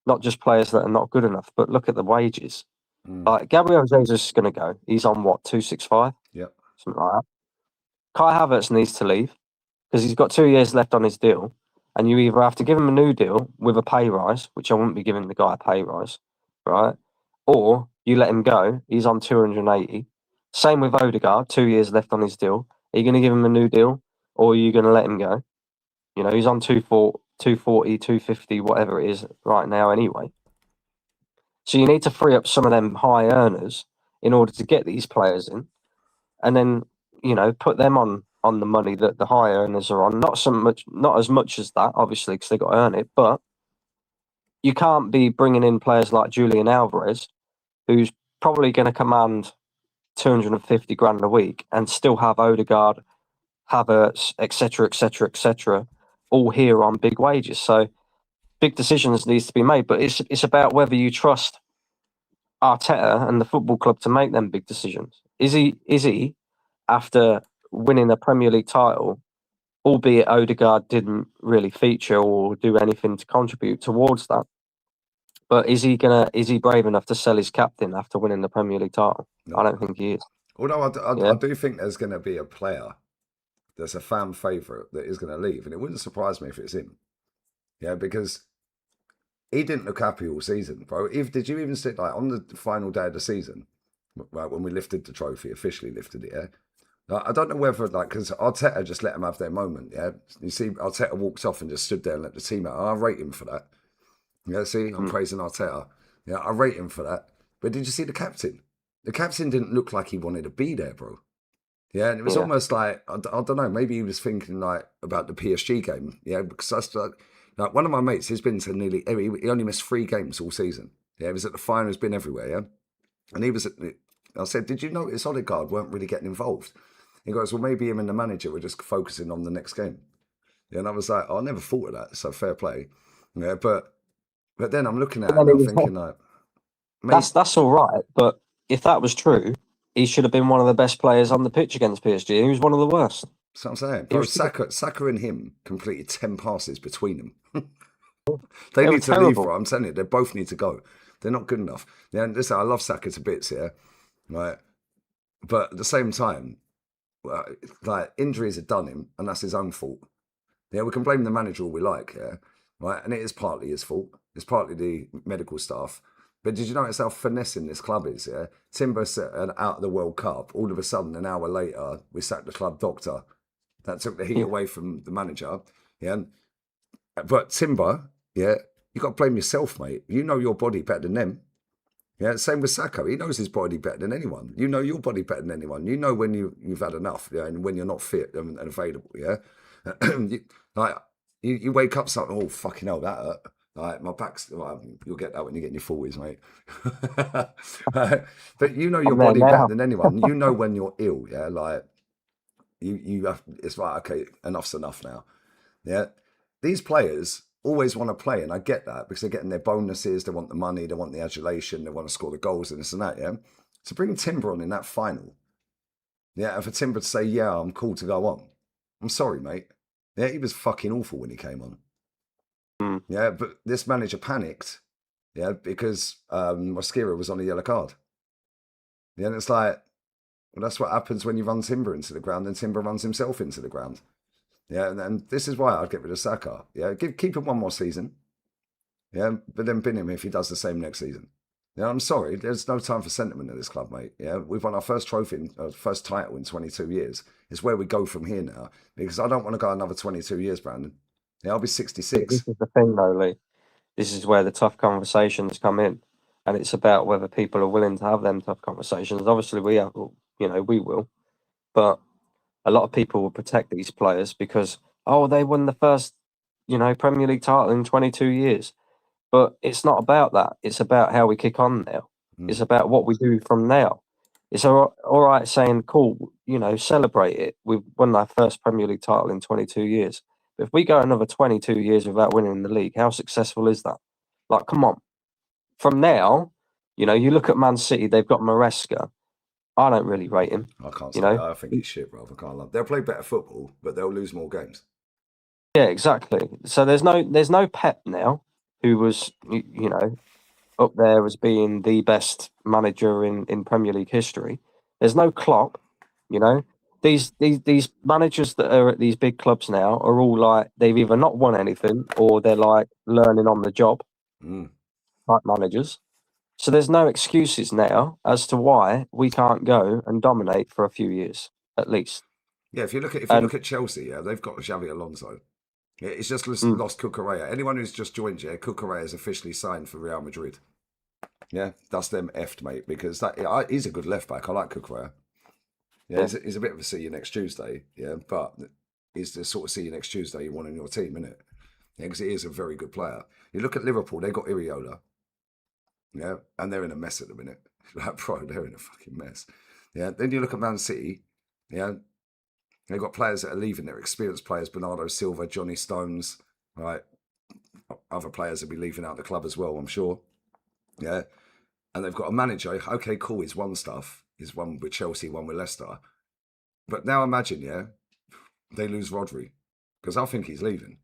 not just players that are not good enough, but look at the wages. Like, Gabriel Jesus is going to go. He's on, what, 265? Yep. Something like that. Kai Havertz needs to leave because he's got 2 years left on his deal. And you either have to give him a new deal with a pay rise, which I wouldn't be giving the guy a pay rise, right? Or you let him go. He's on 280. Same with Odegaard, 2 years left on his deal. Are you going to give him a new deal or are you going to let him go? He's on 240, 250, whatever it is right now anyway. So you need to free up some of them high earners in order to get these players in and then, put them on the money that the high earners are on. Not as much as that, obviously, because they got to earn it, but you can't be bringing in players like Julian Alvarez, who's probably going to command 250 grand a week and still have Odegaard, Havertz, etc., all here on big wages. So big decisions needs to be made, but it's about whether you trust Arteta and the football club to make them big decisions. Is he after winning a Premier League title, albeit Odegaard didn't really feature or do anything to contribute towards that, but is he brave enough to sell his captain after winning the Premier League title? No. I don't think he is. Although I do think there's going to be a player that's a fan favourite that is going to leave, and it wouldn't surprise me if it's him. Yeah, because he didn't look happy all season, bro. Did you even sit like on the final day of the season, right, when we lifted the trophy, officially lifted it? Yeah, I don't know whether because Arteta just let him have their moment. Yeah, you see, Arteta walked off and just stood there and let the team out. I rate him for that. Yeah, see, I'm praising Arteta. Yeah, I rate him for that. But did you see the captain? The captain didn't look like he wanted to be there, bro. Yeah, and it was Yeah. almost like I don't know. Maybe he was thinking like about the PSG game. Yeah, because that's like one of my mates. He's been to nearly. He only missed 3 games all season. Yeah, he was at the final. He's been everywhere. Yeah, and he was. I said, did you notice Odegaard weren't really getting involved? He goes, well, maybe him and the manager were just focusing on the next game. Yeah, and I was like, oh, I never thought of that. So fair play. Yeah, but then I'm looking at But it then and he I'm was thinking like, mate, that's all right. But if that was true, he should have been one of the best players on the pitch against PSG. He was one of the worst. that's what I'm saying, He bro. was. Saka and him completed 10 passes between them. They They were need to leave, terrible. bro. I'm telling you, they both need to go. They're not good enough. Yeah, and listen, I love Saka to bits, yeah, right. But at the same time, well, like injuries have done him, and that's his own fault. Yeah, we can blame the manager all we like, yeah, right, and it is partly his fault. It's partly the medical staff. But did you notice how finessing this club is? Yeah, Timber set out of the World Cup. All of a sudden, an hour later, we sacked the club doctor. That took the heat Yeah. away from the manager. Yeah, but Timber, yeah, you got to blame yourself, mate. You know your body better than them. Yeah, same with Sacco. He knows his body better than anyone. You know your body better than anyone. You know when you've had enough, yeah, and when you're not fit and available, yeah. you, like you wake up something, oh fucking hell, that hurt. Like my back's, well, you'll get that when you get in your 40s, mate. But you know your I'm there body better now. than anyone. You know when you're ill, yeah. Like you have, it's like okay, enough's enough now. Yeah. These players always want to play, and I get that because they're getting their bonuses, they want the money, they want the adulation, they want to score the goals and this and that, yeah. To bring Timber on in that final, yeah, and for Timber to say, yeah, I'm cool to go on. I'm sorry, mate. Yeah, he was fucking awful when he came on. Mm. Yeah, but this manager panicked, yeah, because Mosquera was on a yellow card. Yeah, and it's like, well, that's what happens when you run Timber into the ground and Timber runs himself into the ground. Yeah, and this is why I'd get rid of Saka. Yeah, keep him one more season. Yeah, but then bin him if he does the same next season. Yeah, I'm sorry, there's no time for sentiment at this club, mate. Yeah, we've won our first trophy, first title in 22 years. It's where we go from here now because I don't want to go another 22 years, Brandon. Yeah, I'll be This 66. is the thing, though, Lee. This is where the tough conversations come in, and it's about whether people are willing to have them tough conversations. Obviously, we have, we will, but a lot of people will protect these players because they won the first, Premier League title in 22 years. But it's not about that. It's about how we kick on now. It's about what we do from now. It's all right saying, cool, celebrate it. We've won our first Premier League title in 22 years. But if we go another 22 years without winning the league, how successful is that? Like, come on. From now, you look at Man City, they've got Maresca. I don't really rate him. I can't say that. I think he's shit, bro. I can't love. They'll play better football, but they'll lose more games. Yeah, exactly. So there's no Pep now, who was up there as being the best manager in Premier League history. There's no Klopp, These managers that are at these big clubs now are all like they've either not won anything or they're like learning on the job type managers. So there's no excuses now as to why we can't go and dominate for a few years at least. Yeah, if you look at Chelsea, yeah, they've got Xavi Alonso. Yeah, it's just lost Cucurella. Anyone who's just joined, yeah, Cucurella is officially signed for Real Madrid. Yeah, that's them effed, mate, because he's a good left back. I like Cucurella. Yeah, he's a bit of a see you next Tuesday, yeah, but he's the sort of see you next Tuesday you want in your team, isn't it? Yeah, because he is a very good player. You look at Liverpool, they got Iriola, yeah, and they're in a mess at the minute. Like, bro, they're in a fucking mess. Yeah, then you look at Man City, yeah, they've got players that are leaving. They're experienced players, Bernardo Silva, Johnny Stones, right? Other players will be leaving out the club as well, I'm sure. Yeah, and they've got a manager. Okay, cool. He's won stuff. He's won with Chelsea, won with Leicester. But now imagine, yeah, they lose Rodri because I think he's leaving.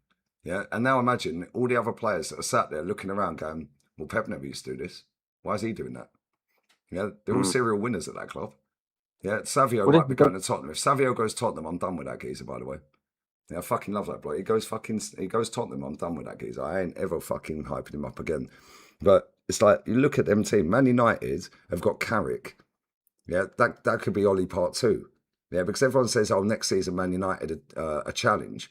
Yeah, and now imagine all the other players that are sat there looking around, going, "Well, Pep never used to do this. Why is he doing that?" Yeah, they're all serial winners at that club. Yeah, Savio might be going to Tottenham. If Savio goes Tottenham, I'm done with that geezer. By the way, yeah, I fucking love that bloke. He goes Tottenham. I'm done with that geezer. I ain't ever fucking hyping him up again. But it's like you look at them team. Man United have got Carrick. Yeah, that could be Ollie Part 2. Yeah, because everyone says, oh, next season Man United a challenge.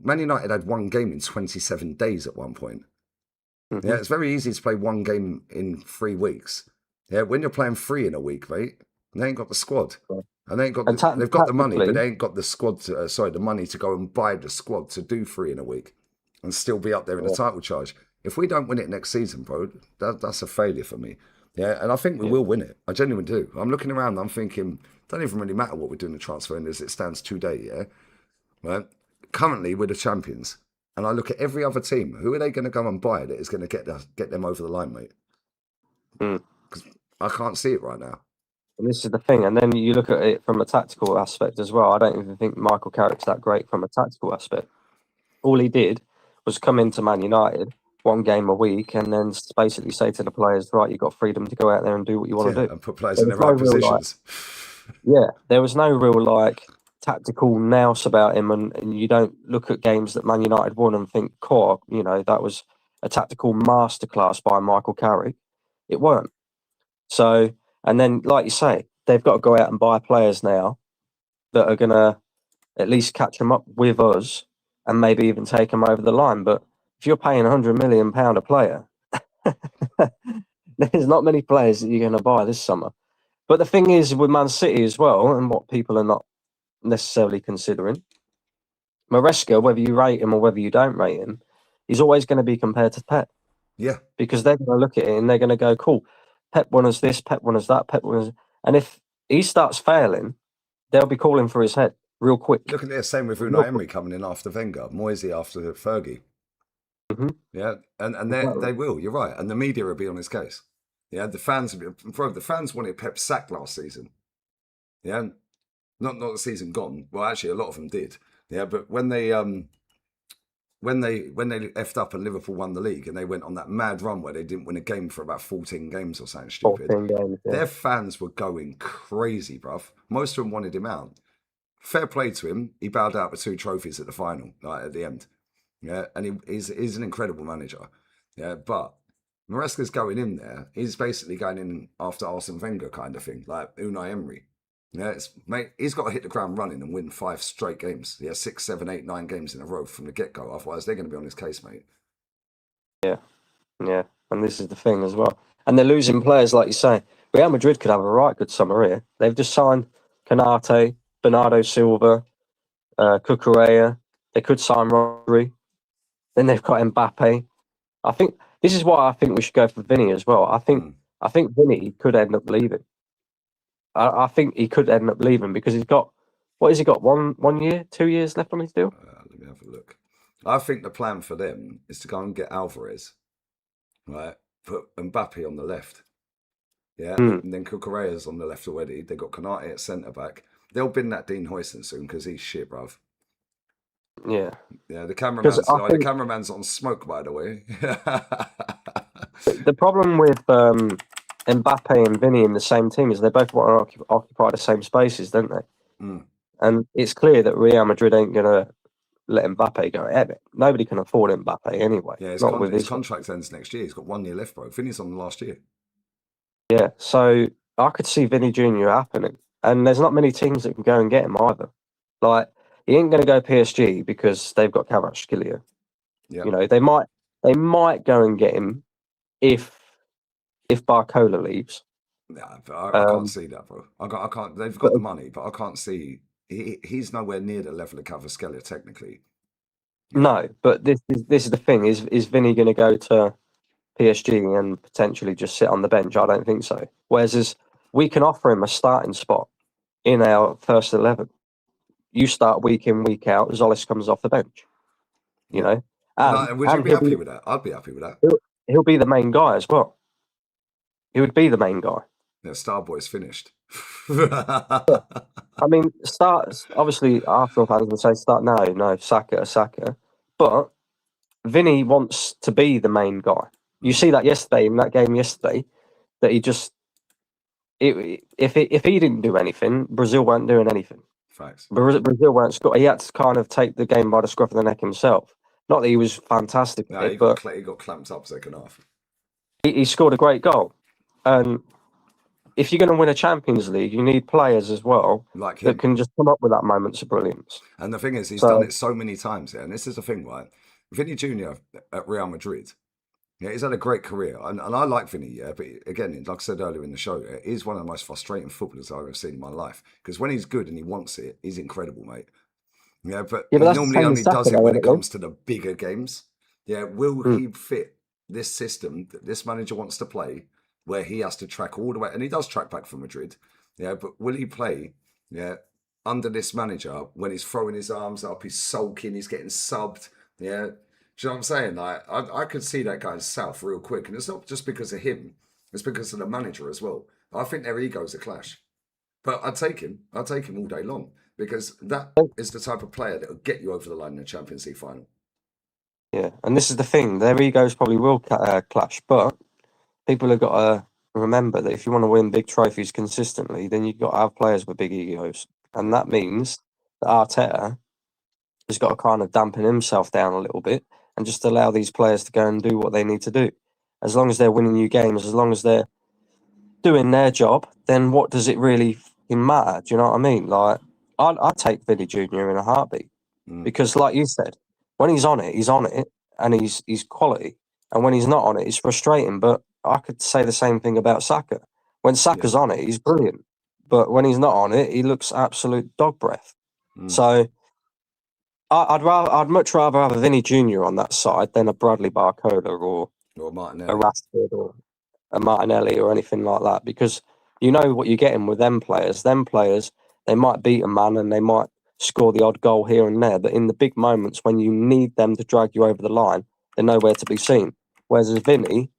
Man United had one game in 27 days at one point. Mm-hmm. Yeah, it's very easy to play one game in 3 weeks. Yeah, when you're playing three in a week, mate, they ain't got the squad. Yeah. And they ain't got And they've got the money, but tactically, they ain't got the squad to, the money to go and buy the squad to do three in a week and still be up there in the yeah, title charge. If we don't win it next season, bro, that's a failure for me. Yeah, and I think we yeah. will win it. I genuinely do. I'm looking around, I'm thinking, don't even really matter what we're doing the transfer in as it stands today, yeah? Right? Currently, we're the champions. And I look at every other team. Who are they going to go and buy that is going to get them over the line, mate? Mm. Because I can't see it right now. And this is the thing. And then you look at it from a tactical aspect as well. I don't even think Michael Carrick's that great from a tactical aspect. All he did was come into Man United, one game a week, and then basically say to the players, right, you've got freedom to go out there and do what you want to do. And put players There in their was no right real, positions. there was no real, tactical nous about him. And you don't look at games that Man United won and think, core, that was a tactical masterclass by Michael Carrick. It weren't. So, and then, like you say, they've got to go out and buy players now that are going to at least catch them up with us and maybe even take them over the line. But if you're paying £100 million a player, there's not many players that you're going to buy this summer. But the thing is with Man City as well, and what people are not necessarily considering, Maresca, whether you rate him or whether you don't rate him, he's always going to be compared to Pep. Yeah. Because they're going to look at it and they're going to go, cool, Pep won us this, Pep won us that, Pep won us. And if he starts failing, they'll be calling for his head real quick. Look at this, same with Unai Emery coming in after Wenger, Moisey after Fergie. Mm-hmm. Yeah, and they will, you're right. And the media will be on his case. Yeah, the fans wanted Pep sacked last season. Yeah, not the season gone. Well, actually, a lot of them did. Yeah, but when they effed up and Liverpool won the league and they went on that mad run where they didn't win a game for about 14 games or something stupid, 14 games, yeah. Their fans were going crazy, bruv. Most of them wanted him out. Fair play to him. He bowed out with 2 trophies at the final, at the end. Yeah, and he's an incredible manager. Yeah, but Maresca's going in there. He's basically going in after Arsene Wenger kind of thing, like Unai Emery. Yeah, mate, he's got to hit the ground running and win 5 straight games. Yeah, 6, 7, 8, 9 games in a row from the get-go. Otherwise, they're going to be on his case, mate. Yeah, and this is the thing as well. And they're losing players, like you say. Real Madrid could have a right good summer here. They've just signed Canate, Bernardo Silva, Cucurella. They could sign Rodri. Then they've got Mbappe. I think this is why I think we should go for Vinny as well. I think Vinny could end up leaving. I think he could end up leaving because he's got, what has he got? 1 year, 2 years left on his deal? Let me have a look. I think the plan for them is to go and get Alvarez, right? Put Mbappe on the left. Yeah, and then Cucurella's on the left already. They've got Canate at centre back. They'll bin that Dean Huijsen soon because he's shit, bruv. Yeah. Yeah, the cameraman's on smoke, by the way. The problem with Mbappe and Vinny in the same team is they both want to occupy the same spaces, don't they? And it's clear that Real Madrid ain't going to let Mbappe go ahead. Nobody can afford Mbappe anyway. Yeah, his contract ends next year. He's got 1 year left, bro. Vinny's on the last year. Yeah, so I could see Vinny Jr. happening. And there's not many teams that can go and get him either. Like, he ain't going to go PSG because they've got Kvaratskhelia. Yeah. You know, they might go and get him if Barcola leaves. Yeah, but I can't see that, bro. I can't. They've got the money, but I can't see. He's nowhere near the level of Kvaratskhelia technically. Yeah. No, but this is the thing. Is Vinny going to go to PSG and potentially just sit on the bench? I don't think so. Whereas we can offer him a starting spot in our first 11. You start week in, week out. Zolis comes off the bench. You know. Would you be happy with that? I'd be happy with that. He'll be the main guy as well. He would be the main guy. Yeah, Starboy's finished. I mean, obviously, Arsenal fans will say, no, Saka. But Vinny wants to be the main guy. You see that yesterday, in that game yesterday, that he just... If he didn't do anything, Brazil weren't doing anything. Facts. Brazil weren't scoring. He had to kind of take the game by the scruff of the neck himself. Not that he was fantastic. No, he got clamped up second half. He scored a great goal. And if you're going to win a Champions League, you need players as well like him that can just come up with that moments of brilliance. And the thing is, he's done it so many times here. And this is the thing, right? Vinny Jr. at Real Madrid, Yeah, he's had a great career, and I like Vinny. Yeah, but again, like I said earlier in the show, yeah, he's one of the most frustrating footballers I've ever seen in my life. Because when he's good and he wants it, he's incredible, mate. Yeah, but Yeah, but he that's the normally same with only Saka, does it though, when isn't it it, Lee? comes to the bigger games. Yeah, will Mm. he fit this system that this manager wants to play, where he has to track all the way, and he does track back from Madrid. Yeah, but will he play? Yeah, under this manager when he's throwing his arms up, he's sulking, he's getting subbed. Yeah, do you know what I'm saying? Like, I could see that going south real quick, and it's not just because of him; it's because of the manager as well. I think their egos are clash. But I'd take him. I'd take him all day long because that is the type of player that will get you over the line in the Champions League final. Yeah, and this is the thing: their egos probably will clash, but people have got to remember that if you want to win big trophies consistently, then you've got to have players with big egos, and Yeah, that means that Arteta has got to kind of dampen himself down a little bit and just allow these players to go and do what they need to do. As long as they're winning you games, as long as they're doing their job, then what does it really fucking matter? Do you know what I mean? Like, I'd take Vinny Jr. in a heartbeat mm, because, like you said, when he's on it, and he's quality. And when he's not on it, it's frustrating. But I could say the same thing about Saka. When yeah, Saka's on it, he's brilliant. But when he's not on it, he looks absolute dog breath. mm. So I'd much rather have a Vinny Jr. on that side than a Bradley Barcola or Or a Martinelli. Rashford or a Martinelli or anything like that, because you know what you're getting with them players. Them players, they might beat a man and they might score the odd goal here and there, but in the big moments when you need them to drag you over the line, they're nowhere to be seen. Whereas as Vinny,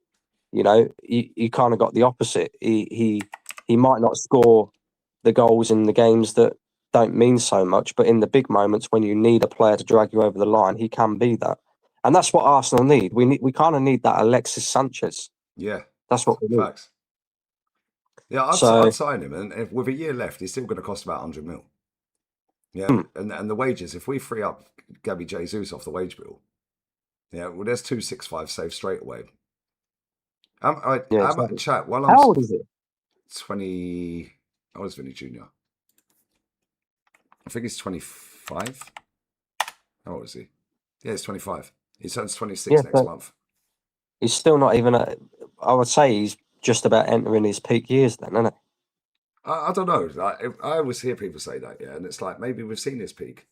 you know, he kind of got the opposite. He might not score the goals in the games that don't mean so much, but in the big moments when you need a player to drag you over the line, he can be that. And that's what Arsenal need. We kind of need that Alexis Sanchez. Yeah, That's what we need. facts. Yeah, I'd So, sign him, and if, with a year left, he's still going to cost about 100 mil. Yeah, hmm, and the wages, if we free up Gabby Jesus off the wage bill, yeah, well, there's 265 saved straight away. yeah, I'm at exactly. chat while I'm How old is it? 20. I was Vinny Jr. I think he's 25. How old is he? Yeah, he's 25. He turns 26 Yeah, next but month. he's still not even. I would say he's just about entering his peak years then, isn't he? I don't know. I always hear people say that, yeah, and it's like maybe we've seen his peak.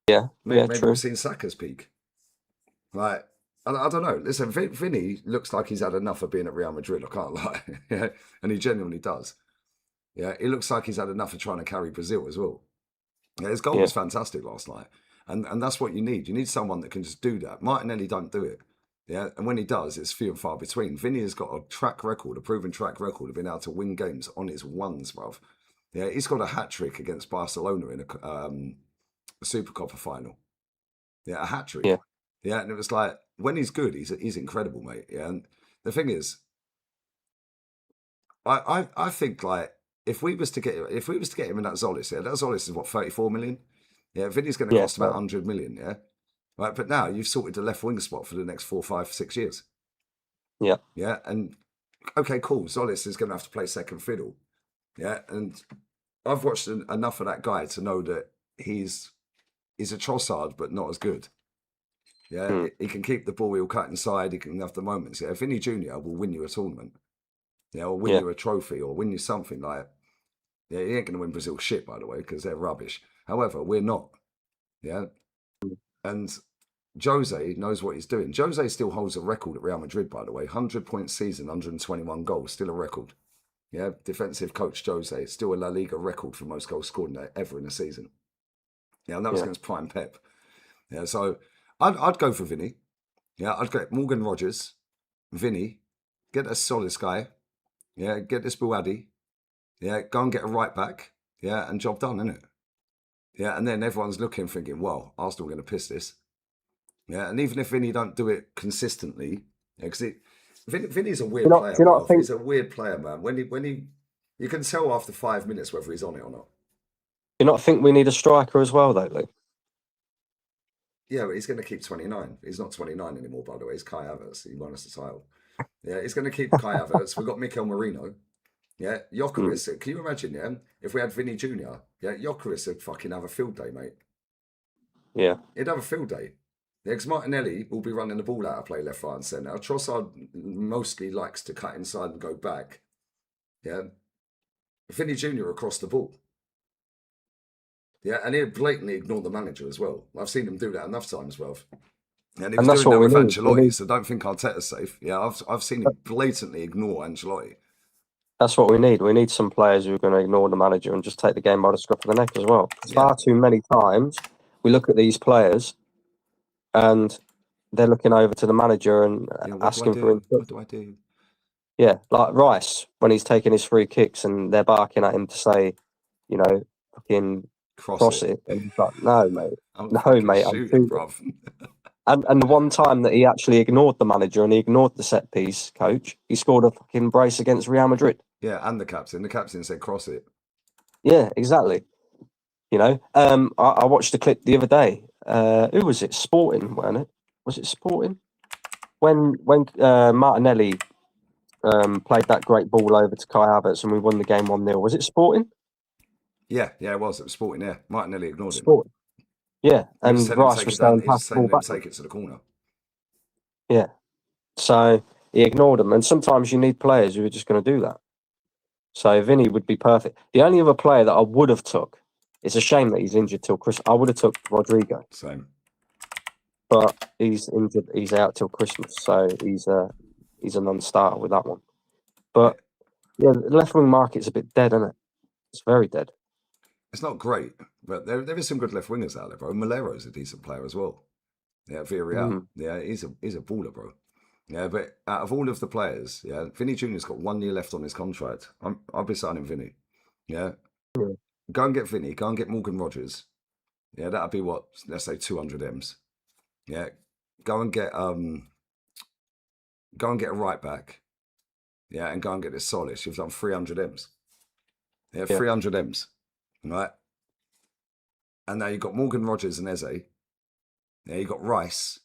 Yeah, yeah, Maybe we've true. seen Saka's peak. Like, I don't know. Listen, Vinny looks like he's had enough of being at Real Madrid. I can't lie. Yeah, and he genuinely does. Yeah, he looks like he's had enough of trying to carry Brazil as well. Yeah, his goal Yeah, was fantastic last night, and that's what you need. You need someone that can just do that. Martinelli don't do it. Yeah, and when he does, it's few and far between. Vinny has got a track record, a proven track record of being able to win games on his ones, bruv. Yeah, he's got a hat trick against Barcelona in a Super Copper final. Yeah, a hat yeah, trick. Yeah, and it was like when he's good, he's incredible, mate. Yeah, and the thing is, I think like if we was to get him in that Zolis, yeah, that Zolis is what 34 million. Yeah, Vinny's going to yeah, cost about 100 million. Yeah, right. But now you've sorted the left wing spot for the next 4, 5, 6 years. yeah. Yeah, and okay, cool. Zolis is going to have to play second fiddle. Yeah, and I've watched enough of that guy to know that he's a Trossard, but not as good. Yeah, Hmm. he can keep the ball. He'll cut inside. He can have the moments. Yeah, Vinny Junior will win you a tournament. Yeah, or win Yeah, you a trophy, or win you something like. Yeah, he ain't going to win Brazil shit, by the way, because they're rubbish. However, we're not. Yeah, and Jose knows what he's doing. Jose still holds a record at Real Madrid, by the way. 100-point season, 121 goals, still a record. Yeah, defensive coach Jose, still a La Liga record for most goals scored ever in a season. Yeah, and that was yeah, against Prime Pep. Yeah, so I'd go for Vinny. Yeah, I'd get Morgan Rogers, Vinny, get a Solis guy. Yeah, get this Bouaddi. Yeah, go and get a right back. Yeah, and job done, innit? Yeah, and then everyone's looking, thinking, well, Arsenal are going to piss this. Yeah, and even if Vinny don't do it consistently, yeah, because Vinny's a weird Do player, you not bro. think? He's a weird player, man. You can tell after 5 minutes whether he's on it or not. Do you not think we need a striker as well, though, Lee? Yeah, but he's going to keep 29. He's not 29 anymore, by the way. He's Kai Havertz. He won us the title. Yeah, he's going to keep Kai Havertz. We've got Mikel Marino. Yeah, Hmm. Jokeris. Can you imagine, yeah, if we had Vinny Jr., yeah, Jokeris would fucking have a field day, mate. Yeah, He'd have a field day. Yeah, because Martinelli will be running the ball out of play left, right, and centre. Trossard mostly likes to cut inside and go back. Yeah. Vinny Jr. across the ball. Yeah, and he'll blatantly ignore the manager as well. I've seen him do that enough times, well. And he was that's doing what that we with need. Ancelotti, so don't think Arteta's safe. Yeah, I've seen him blatantly ignore Ancelotti. That's what we need. We need some players who are going to ignore the manager and just take the game by the scruff of the neck as well. Yeah. Far too many times we look at these players and they're looking over to the manager and asking for instructions. What do I do? Yeah, like Rice when he's taking his free kicks and they're barking at him to say, you know, fucking cross it. And he's like, no, mate. I'm shooting, I'm bruv. And the one time that he actually ignored the manager and he ignored the set piece coach, he scored a fucking brace against Real Madrid. Yeah, and the captain. The captain said cross it. Yeah, exactly. You know, I watched a clip the other day. Who was it? Sporting, wasn't it? Was it Sporting? When Martinelli played that great ball over to Kai Havertz and we won the game 1-0. Was it Sporting? Yeah, it was. It was Sporting, yeah. Martinelli ignored him. Sporting. Yeah, and Rice was saying pass the ball back. Take it to the corner. Yeah. So he ignored them. And sometimes you need players who are just going to do that. So Vinny would be perfect. The only other player that I would have took, it's a shame that he's injured till Christmas. I would have took Rodrigo. Same. But he's injured. He's out till Christmas. So he's a non-starter with that one. But yeah, the left wing market's a bit dead, isn't it? It's very dead. It's not great, but there is some good left wingers out there, bro. Malero's a decent player as well. Yeah, Villarreal. Yeah, he's a baller, bro. Yeah, but out of all of the players, yeah, Vinny Jr.'s got 1 year left on his contract. I'll be signing Vinny. Yeah. Go and get Vinny. Go and get Morgan Rogers. Yeah, that'll be what, let's say 200 M's. Yeah. Go and get a right back. Yeah, and go and get this Solis. You've done 300 M's. Yeah, 300 M's. Right. And now you've got Morgan Rogers and Eze. Yeah, you've got Rice.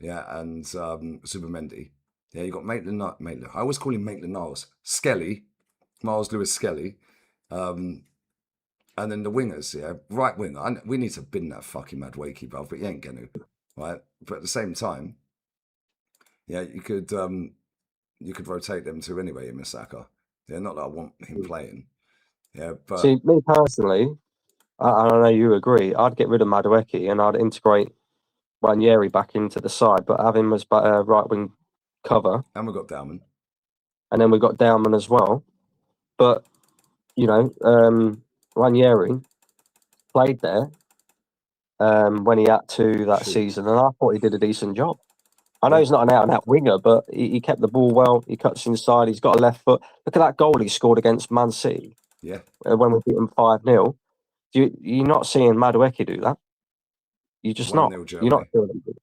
Yeah, and Zubimendi. Yeah, you got Maitland. I always call him Maitland-Niles. Skelly, Miles Lewis Skelly. And then the wingers, yeah, right winger. We need to bin that fucking Madueke, bruv, but you ain't gonna, right? But at the same time, yeah, you could rotate them two anyway in Misaka. Yeah, not that I want him playing. Yeah, but see, me personally, I know you agree. I'd get rid of Madueke and I'd integrate Ranieri back into the side, but have him as right wing cover. And we've got Dauman. And then we've got Dauman as well. But, you know, Ranieri played there when he had to that season, and I thought he did a decent job. I know he's not an out-and-out winger, but he kept the ball well. He cuts inside. He's got a left foot. Look at that goal he scored against Man City. Yeah. When we beat them 5-0. You're not seeing Madueke do that. You're just not. You're not doing it.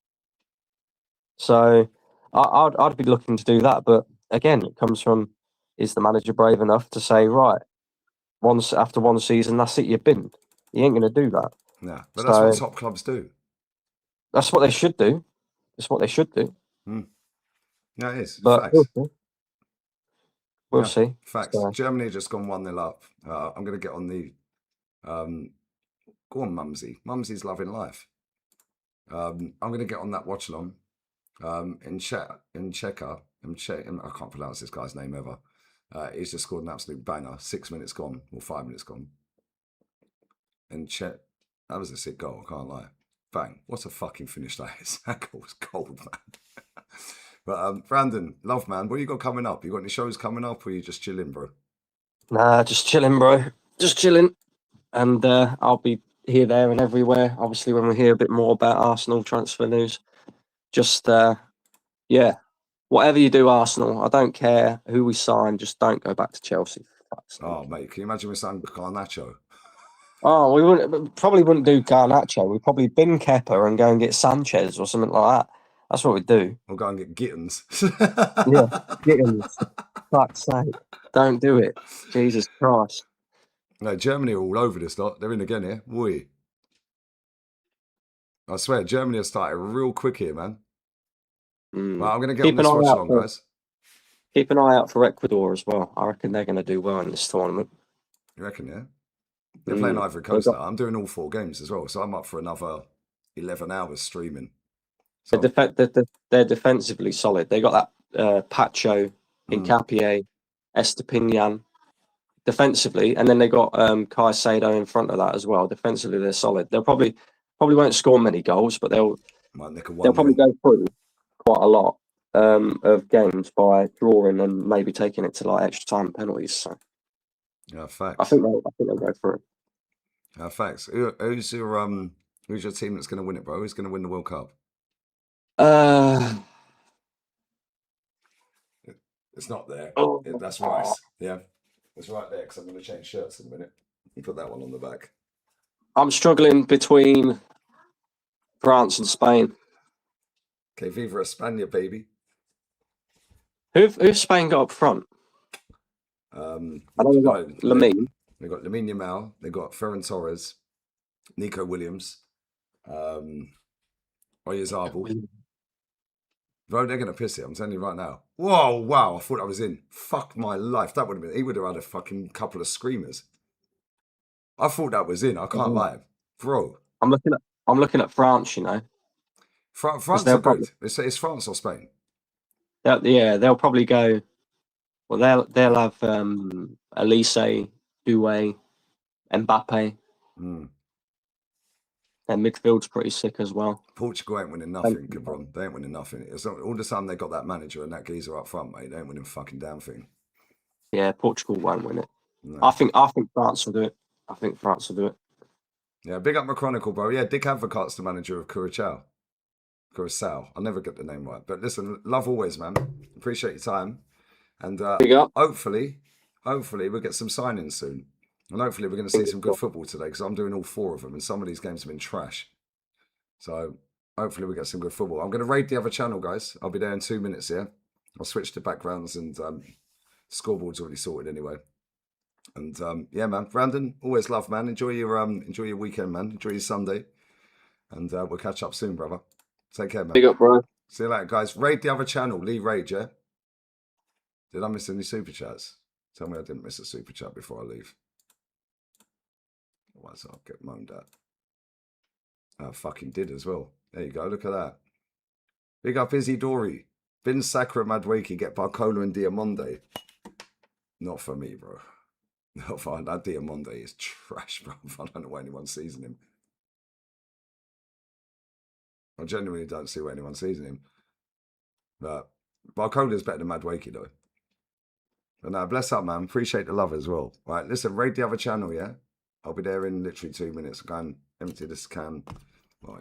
So I'd be looking to do that, but again, it comes from: is the manager brave enough to say, right, after one season, that's it, you're binned? He ain't going to do that. No, but that's what top clubs do. That's what they should do. It's what they should do. No, it is. But facts. We'll see. Facts. So, Germany just gone 1-0 up. I'm going to get on the. Go on, Mumsy. Mumsy's loving life. I'm going to get on that watch along. In Czechia, I can't pronounce this guy's name ever. He's just scored an absolute banger. 6 minutes gone, or 5 minutes gone. And that was a sick goal, I can't lie. Bang. What a fucking finish that is. That goal was cold, man. But Brandon, love, man, what you got coming up? You got any shows coming up, or are you just chilling, bro? Nah, just chilling, bro. Just chilling. And I'll be here, there, and everywhere. Obviously, when we hear a bit more about Arsenal transfer news, just whatever you do, Arsenal. I don't care who we sign. Just don't go back to Chelsea. Oh, mate, can you imagine we signed Garnacho? Oh, we probably wouldn't do Garnacho. We'd probably bin Kepa and go and get Sanchez or something like that. That's what we'd do. We'll go and get Gittins. Yeah, Gittins. Fuck's sake. Don't do it. Jesus Christ. No, Germany are all over this lot. They're in again here. Boy. I swear, Germany has started real quick here, man. Well, I'm going to get on this watch along, guys. Keep an eye out for Ecuador as well. I reckon they're going to do well in this tournament. You reckon, yeah? They're playing Ivory Coast now. I'm doing all 4 games as well, so I'm up for another 11 hours streaming. So, They're defensively solid. They got that Pacho, Hincapié, Estepinian defensively, and then they got Caicedo in front of that as well. Defensively, they're solid. They'll probably won't score many goals, but they'll probably go through quite a lot of games by drawing and maybe taking it to like extra time penalties. So yeah, facts. I think they'll go through. Facts. Who's your team that's going to win it, bro? Who's going to win the World Cup? It's not there. That's Rice. Yeah, it's right there because I'm going to change shirts in a minute and put that one on the back. I'm struggling between France and Spain. Okay, Viva España, baby. Who've Spain got up front? I know we've got Lamine. They've got Lamine Yamal. They've got Ferran Torres, Nico Williams, Oyarzabal. Bro, they're going to piss it. I'm telling you right now. Whoa, wow. I thought I was in. Fuck my life. That would have been... He would have had a fucking couple of screamers. I thought that was in. I can't lie. Bro. I'm looking at France, you know. France are good. It's France or Spain. They'll probably go... Well, they'll have Elise, Doué, Mbappe. Their midfield's pretty sick as well. Portugal ain't winning nothing, Cabron. They ain't winning nothing. It's not, all the time they got that manager and that geezer up front, mate. They ain't winning fucking damn thing. Yeah, Portugal won't win it. No. I think France will do it. Yeah, big up my chronicle, bro. Yeah, Dick Advocaat's the manager of Curacao. I'll never get the name right. But listen, love always, man. Appreciate your time. And hopefully we'll get some signings soon. And hopefully we're going to see some good football today because I'm doing all 4 of them and some of these games have been trash. So hopefully we get some good football. I'm going to raid the other channel, guys. I'll be there in 2 minutes, yeah? I'll switch to backgrounds and scoreboard's already sorted anyway. And yeah, man. Brandon, always love, man. Enjoy your weekend, man. Enjoy your Sunday. And we'll catch up soon, brother. Take care, man. Big up, bro. See you later, guys. Raid the other channel. Lee Raid, yeah? Did I miss any super chats? Tell me I didn't miss a super chat before I leave. Otherwise I'll get moaned at. I fucking did as well. There you go. Look at that. Big up Izzy Dory. Bin Sacra Madwaki. Get Barcola and Diamonde. Not for me, bro. Not for that. Diamonde is trash, bro. I don't know why anyone's seizing him. I genuinely don't see why anyone's seizing him. But Barcola's better than Madwaki, though. But no, bless up, man. Appreciate the love as well. Right, listen, raid the other channel, yeah? I'll be there in literally 2 minutes. Go and empty this can. Well,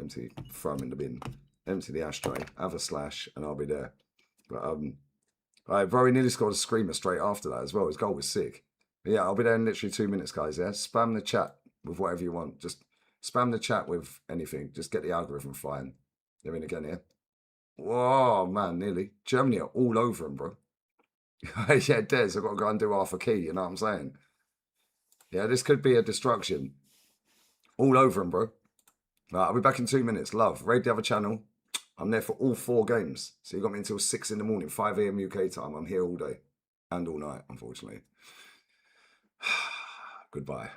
throw them in the bin. Empty the ashtray, have a slash, and I'll be there. But, bro, he nearly scored a screamer straight after that as well. His goal was sick. But yeah, I'll be there in literally 2 minutes, guys, yeah? Spam the chat with whatever you want. Just spam the chat with anything. Just get the algorithm flying. They're in again, yeah? Whoa, man, nearly. Germany are all over him, bro. Yeah, Des, I've got to go and do half a key, you know what I'm saying? Yeah, this could be a destruction. All over him, bro. Right, I'll be back in 2 minutes. Love, raid the other channel. I'm there for all 4 games. So you got me until 6 in the morning, 5 a.m. UK time. I'm here all day and all night, unfortunately. Goodbye.